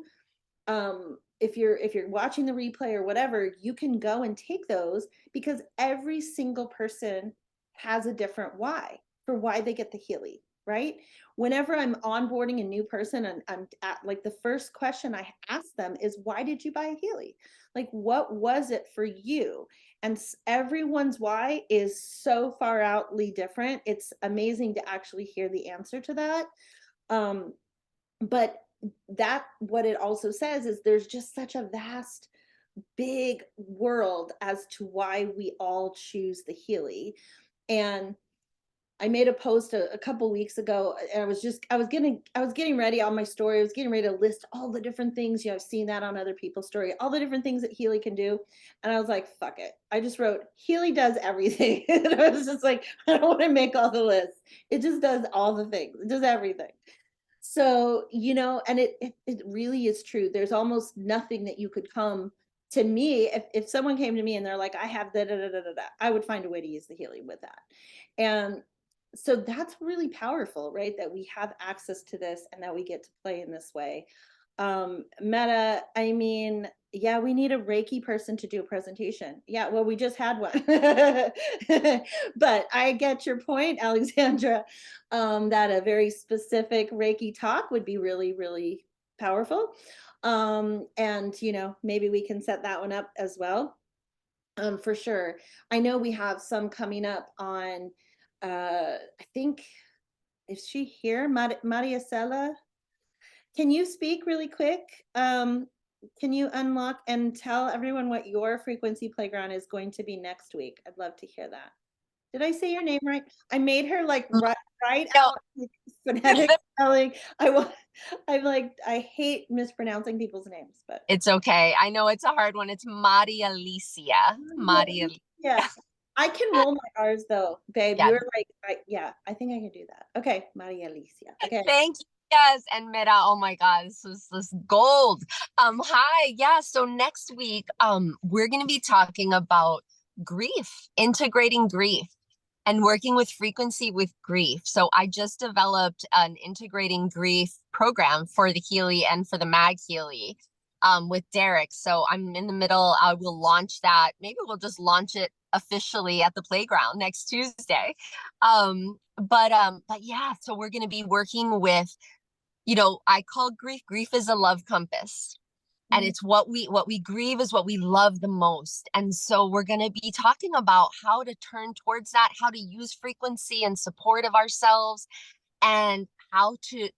if you're watching the replay or whatever, you can go and take those, because every single person has a different why for why they get the Healy, right? Whenever I'm onboarding a new person, and I'm at, like, the first question I ask them is, why did you buy a Healy? Like, what was it for you? And everyone's why is so far outly different. It's amazing to actually hear the answer to that. But that, what it also says is there's just such a vast, big world as to why we all choose the Healy. And I made a post a couple weeks ago, and I was getting ready on my story. I was getting ready to list all the different things. I've seen that on other people's story, all the different things that Healy can do. And I was like, fuck it. I just wrote, Healy does everything. And I was just like, I don't want to make all the lists. It just does all the things. It does everything. So, and it really is true. There's almost nothing that you could come to me. If someone came to me and they're like, I have da da da da da, I would find a way to use the Healy with that. And so that's really powerful, right? That we have access to this and that we get to play in this way. Mette, I mean, yeah, we need a Reiki person to do a presentation. Yeah, well, we just had one. But I get your point, Alexandra, that a very specific Reiki talk would be really, really powerful. And, maybe we can set that one up as well. For sure. I know we have some coming up on, I think, is she here? Maria Sela? Can you speak really quick? Can you unlock and tell everyone what your frequency playground is going to be next week? I'd love to hear that. Did I say your name right? I made her like write No. out like, phonetic spelling. I hate mispronouncing people's names, but It's okay. I know it's a hard one. It's Maria Alicia. Maria. yeah. I can roll my R's though, babe. Yeah. You're like, I think I can do that. Okay, Maria Alicia. Okay. Thank you. Yes, and Mira, oh my God, this gold. Hi, yeah. So next week, we're gonna be talking about grief, integrating grief, and working with frequency with grief. So I just developed an integrating grief program for the Healy and for the Mag Healy, with Derek. So I'm in the middle. I will launch that. Maybe we'll just launch it officially at the playground next Tuesday. But yeah, so we're going to be working with, I call grief is a love compass. And it's what we grieve is what we love the most. And so we're going to be talking about how to turn towards that, how to use frequency in support of ourselves, and how to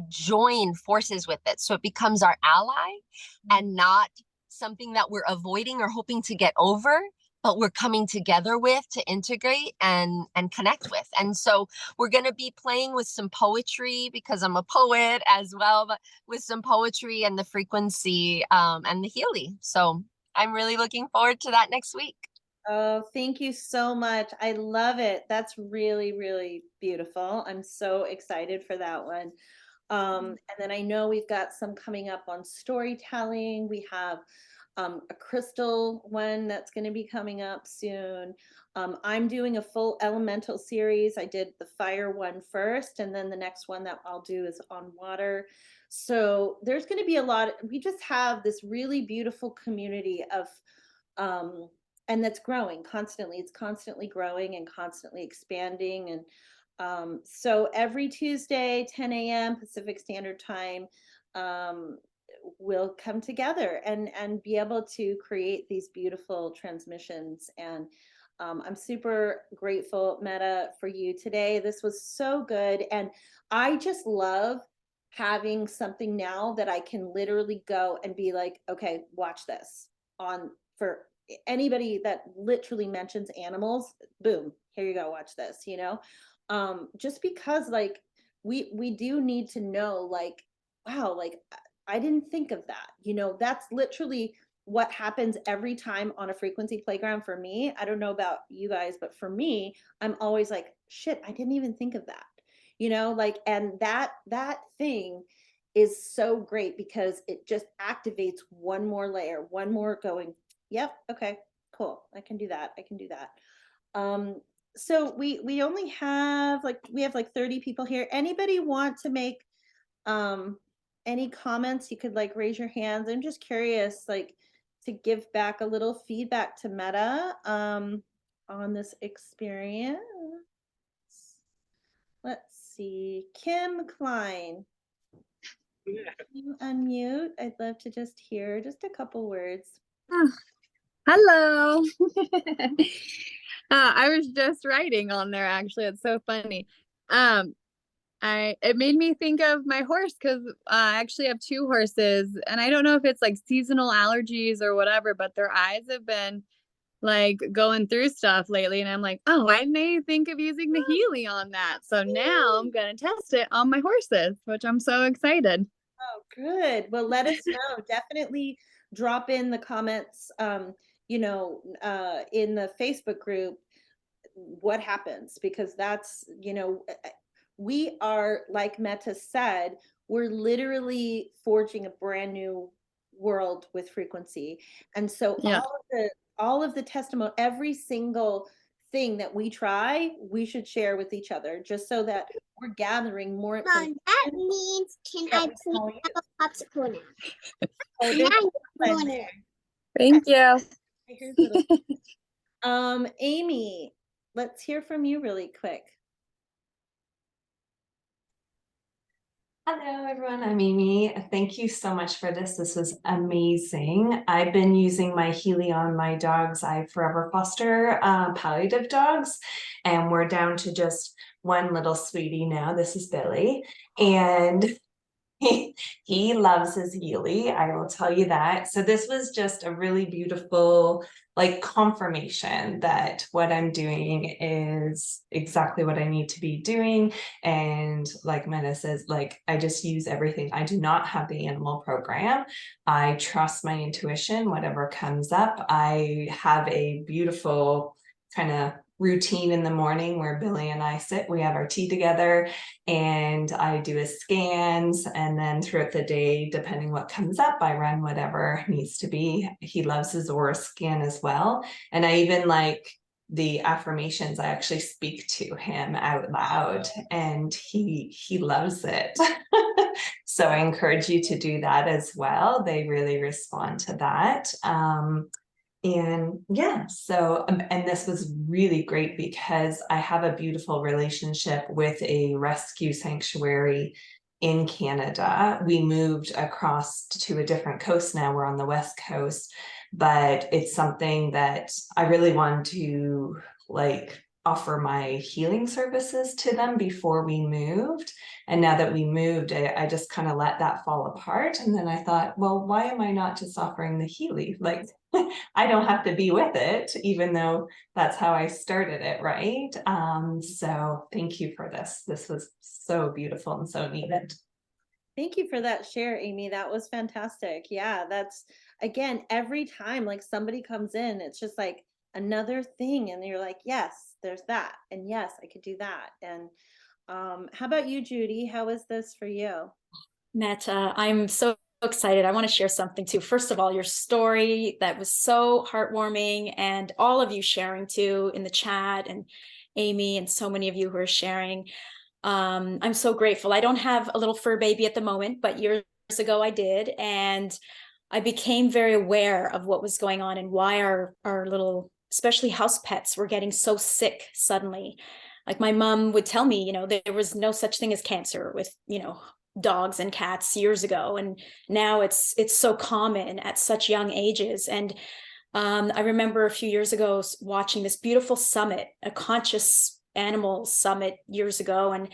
join forces with it so it becomes our ally and not something that we're avoiding or hoping to get over, but we're coming together with to integrate and connect with. And so we're going to be playing with some poetry because I'm a poet as well, but with some poetry and the frequency and the Healy. So I'm really looking forward to that next week. Oh, thank you so much. I love it. That's really, really beautiful. I'm so excited for that one. And then I know we've got some coming up on storytelling. We have a crystal one that's going to be coming up soon. I'm doing a full elemental series. I did the fire one first, and then the next one that I'll do is on water. So there's going to be a lot. We just have this really beautiful community of, and that's growing constantly. It's constantly growing and constantly expanding. And so every Tuesday, 10 a.m. Pacific Standard Time, we'll come together and be able to create these beautiful transmissions. And I'm super grateful, Mette, for you today. This was so good. And I just love having something now that I can literally go and be like, okay, watch this on for anybody that literally mentions animals. Boom, here you go, watch this, just because like we do need to know, like, wow, like I didn't think of that. That's literally what happens every time on a frequency playground for me. I don't know about you guys, but for me, I'm always like, shit, I didn't even think of that. Like, and that thing is so great because it just activates one more layer, one more going, yep, okay, cool. I can do that. I can do that. So we only have we have 30 people here. Anybody want to make any comments? You could raise your hands. I'm just curious to give back a little feedback to Mette on this experience. Let's see. Kim Klein. Can you unmute? I'd love to just hear just a couple words. Hello. I was just writing on there actually. It's so funny. It made me think of my horse because I actually have two horses, and I don't know if it's seasonal allergies or whatever, but their eyes have been like going through stuff lately, and I'm like, oh, I may think of using the Healy on that. So now I'm gonna test it on my horses, which I'm so excited. Oh, good. Well, let us know. Definitely drop in the comments, in the Facebook group what happens, because that's, we are, like Mette said, we're literally forging a brand new world with frequency. And so Yeah. all of the testimony, every single thing that we try, we should share with each other, just so that we're gathering more information. That means, can I please have a popsicle now? Oh, And there's I'm one doing there. Thank you. Here's little- Amy, let's hear from you really quick. Hello, everyone. I'm Amy. Thank you so much for this. This was amazing. I've been using my Healy on my dogs. I forever foster palliative dogs, and we're down to just one little sweetie now. This is Billy, and he loves his Healy, I will tell you that. So this was just a really beautiful, like, confirmation that what I'm doing is exactly what I need to be doing. And like Mette says, like, I just use everything. I do not have the animal program. I trust my intuition, whatever comes up. I have a beautiful kind of routine in the morning where Billy and I sit, we have our tea together, and I do his scans, and then throughout the day, depending what comes up, I run whatever needs to be. He loves his aura scan as well, and I even like the affirmations. I actually speak to him out loud, and he loves it. So I encourage you to do that as well. They really respond to that. And yeah, so, and this was really great because I have a beautiful relationship with a rescue sanctuary in Canada. We moved across to a different coast now. We're on the West Coast, but it's something that I really wanted to, like, offer my healing services to them before we moved. And now that we moved, I just kind of let that fall apart. And then I thought, well, why am I not just offering the Healy? Like, I don't have to be with it, even though that's how I started it, right? So thank you for this. This was so beautiful and so needed. Thank you for that share, Amy. That was fantastic. Yeah, that's, again, every time like somebody comes in, it's just like another thing, and you're like, yes, there's that, and yes, I could do that. And how about you, Judy? How is this for you? Mette, I'm so excited. I want to share something too. First of all, your story, that was so heartwarming, and all of you sharing too in the chat, and Amy and so many of you who are sharing. I'm so grateful. I don't have a little fur baby at the moment, but years ago I did, and I became very aware of what was going on and why our little, especially house pets, were getting so sick suddenly. Like my mom would tell me, there was no such thing as cancer with, dogs and cats years ago, and now it's so common at such young ages. And I remember a few years ago watching this beautiful summit, a conscious animal summit years ago, and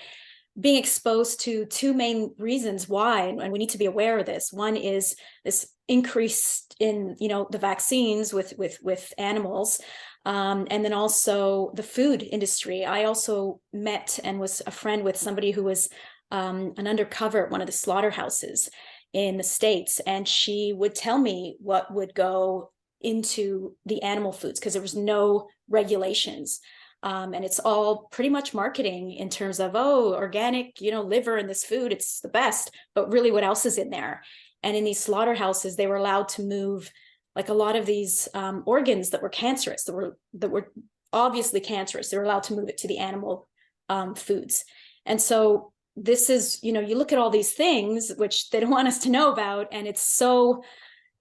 being exposed to two main reasons why, and we need to be aware of this. One is this increase in the vaccines with animals, and then also the food industry. I also met and was a friend with somebody who was an undercover at one of the slaughterhouses in the States, and she would tell me what would go into the animal foods because there was no regulations. And it's all pretty much marketing in terms of, oh, organic, liver in this food, it's the best, but really what else is in there? And in these slaughterhouses, they were allowed to move like a lot of these organs that were cancerous, that were obviously cancerous. They were allowed to move it to the animal foods. And so this is, you look at all these things which they don't want us to know about, and it's so,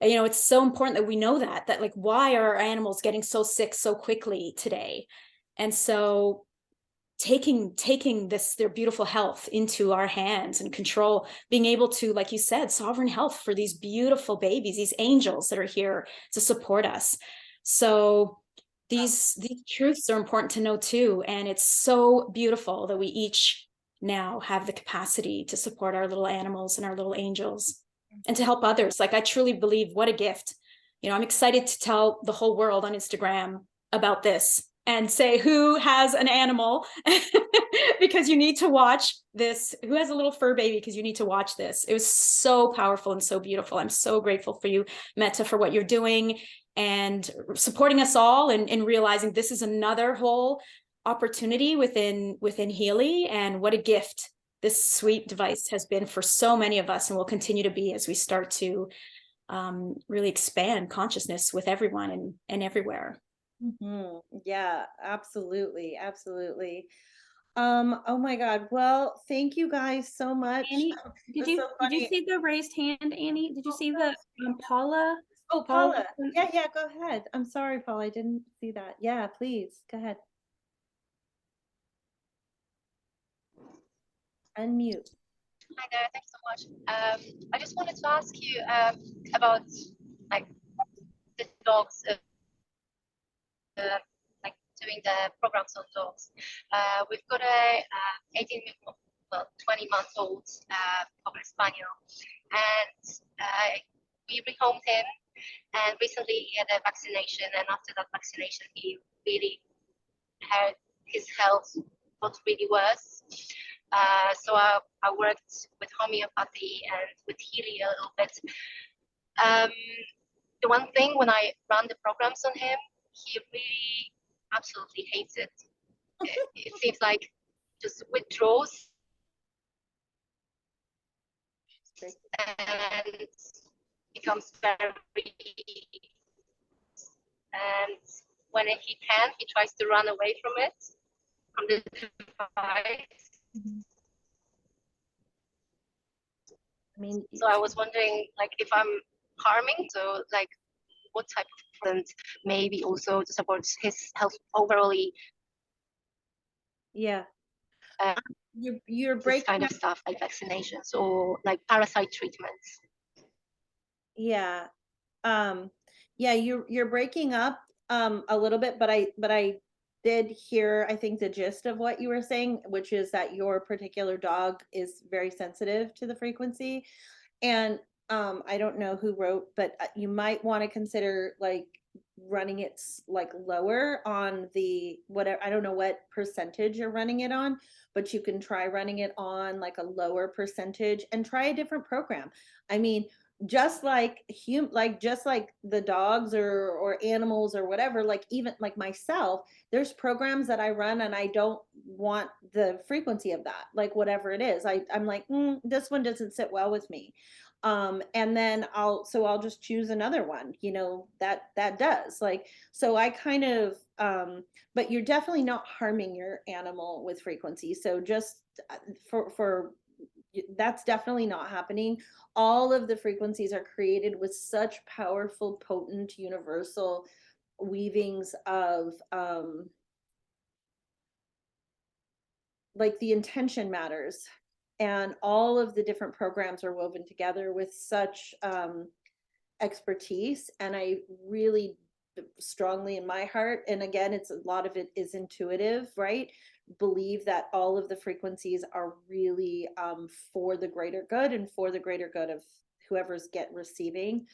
it's so important that we know that like, why are our animals getting so sick so quickly today? And so taking their beautiful health into our hands and control, being able to, like you said, sovereign health for these beautiful babies, these angels that are here to support us. So these truths are important to know too. And it's so beautiful that we each now have the capacity to support our little animals and our little angels and to help others. Like, I truly believe, what a gift you know, I'm excited to tell the whole world on Instagram about this and say who has an animal because you need to watch this, who has a little fur baby because you need to watch this. It was so powerful and so beautiful. I'm so grateful for you, Mette, for what you're doing and supporting us all and realizing this is another whole opportunity within Healy, and what a gift this sweet device has been for so many of us and will continue to be as we start to really expand consciousness with everyone and everywhere. Yeah, absolutely, absolutely. Oh my God. Well, thank you guys so much. Annie, It's did so you funny. see the raised hand, Annie? Did you see the Paula? Oh, Paula? Paula. Yeah, go ahead. I'm sorry, Paula. I didn't see that. Yeah, please go ahead. Unmute. Hi there, thanks so much. I just wanted to ask you about like the dogs, like doing the programs on dogs. We've got a 18, well, 20-month-old Cocker Spaniel, and we rehomed him. And recently he had a vaccination, and after that vaccination, he really had his health got really worse. So I worked with homeopathy and with Healy a little bit. The one thing when I ran the programs on him, he really absolutely hates it. It seems like just withdraws and becomes very. And when he can, he tries to run away from it, from the device. I mean, So I was wondering, like, if I'm harming, so like, what type of treatment maybe also to support his health overall, yeah. You're this breaking kind of up. stuff like vaccinations or like parasite treatments. Yeah. Yeah, you're breaking up a little bit, but I did hear, I think, the gist of what you were saying, which is that your particular dog is very sensitive to the frequency. And I don't know who wrote, but you might want to consider like running it like lower on the whatever, I don't know what percentage you're running it on, but you can try running it on like a lower percentage and try a different program. I mean, just like just like the dogs or animals or whatever, like even like myself, there's programs that I run and I don't want the frequency of that, like whatever it is. I'm like, this one doesn't sit well with me. And then I'll just choose another one, you know, that does, like, so I kind of but you're definitely not harming your animal with frequency. So just for that's definitely not happening. All of the frequencies are created with such powerful, potent, universal weavings of like the intention matters, and all of the different programs are woven together with such expertise. And I really strongly in my heart, and again, it's a lot of it is intuitive, right, believe that all of the frequencies are really for the greater good and for the greater good of whoever's receiving.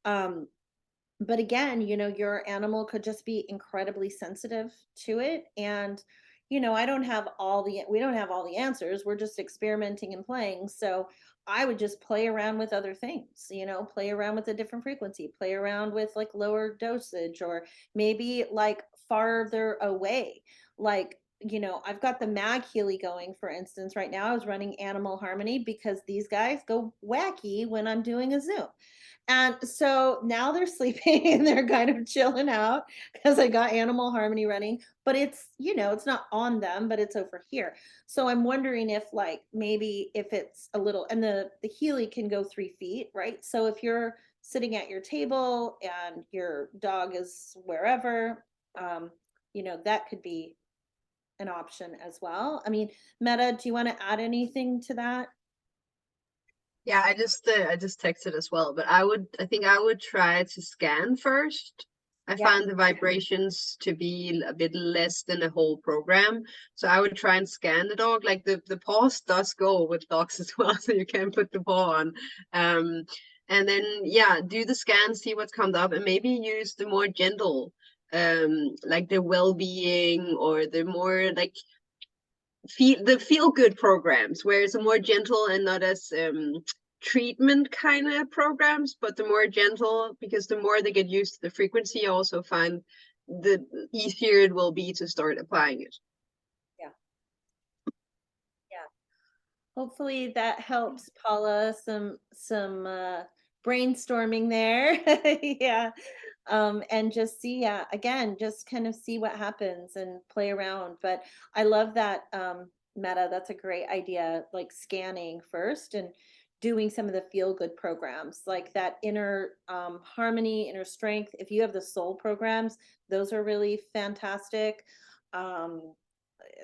But again, you know, your animal could just be incredibly sensitive to it. And you know, we don't have all the answers. We're just experimenting and playing. So I would just play around with other things, you know, play around with a different frequency, play around with like lower dosage, or maybe like farther away. Like, you know, I've got the mag Healy going, for instance. Right now I was running Animal Harmony because these guys go wacky when I'm doing a Zoom. And so now they're sleeping and they're kind of chilling out because I got Animal Harmony running, but it's, you know, it's not on them, but it's over here. So I'm wondering if like maybe if it's a little, and the Healy can go 3 feet, right? So if you're sitting at your table and your dog is wherever, you know, that could be an option as well. I mean, Mette, do you want to add anything to that? Yeah, I just texted as well, but I think I would try to scan first. I Yeah. find the vibrations to be a bit less than the whole program. So I would try and scan the dog. Like the paws does go with dogs as well, so you can put the paw on. and then yeah, do the scan, see what's come up, and maybe use the more gentle, like the well-being, or the more like feel good programs, where it's a more gentle and not as treatment kind of programs, but the more gentle, because the more they get used to the frequency, I also find the easier it will be to start applying it. Hopefully that helps, Paula, some brainstorming there. Yeah. And just see, yeah, again, just kind of see what happens and play around. But I love that, Meta, that's a great idea, like scanning first and doing some of the feel good programs, like that inner harmony, inner strength. If you have the soul programs, those are really fantastic.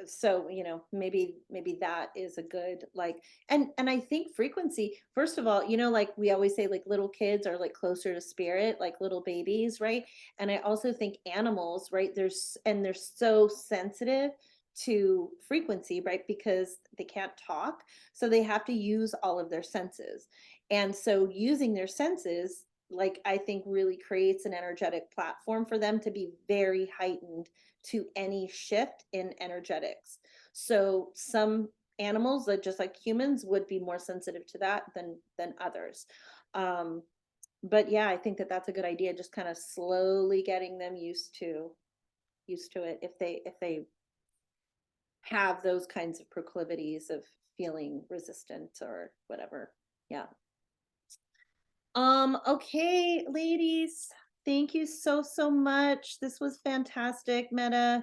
So maybe that is a good, like, and I think frequency, first of all, like we always say, like little kids are like closer to spirit, like little babies, right? And I also think animals, right, they're so sensitive to frequency, right, because they can't talk, so they have to use all of their senses. And so using their senses, like, I think really creates an energetic platform for them to be very heightened to any shift in energetics. So some animals, that just like humans, would be more sensitive to that than others. But yeah, I think that that's a good idea, just kind of slowly getting them used to it, if they have those kinds of proclivities of feeling resistant or whatever. Yeah. Okay, ladies, thank you so much. This was fantastic, Meta.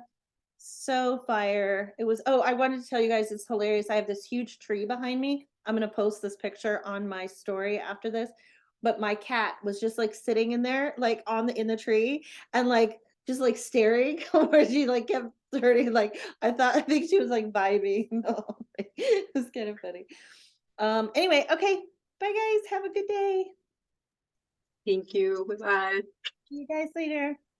So fire. It was, oh, I wanted to tell you guys, it's hilarious. I have this huge tree behind me. I'm gonna post this picture on my story after this. But my cat was just like sitting in there, like in the tree, and like just like staring, where she like kept turning, like I think she was like vibing. No, it was kind of funny. Anyway, okay. Bye guys. Have a good day. Thank you. Bye bye. See you guys later.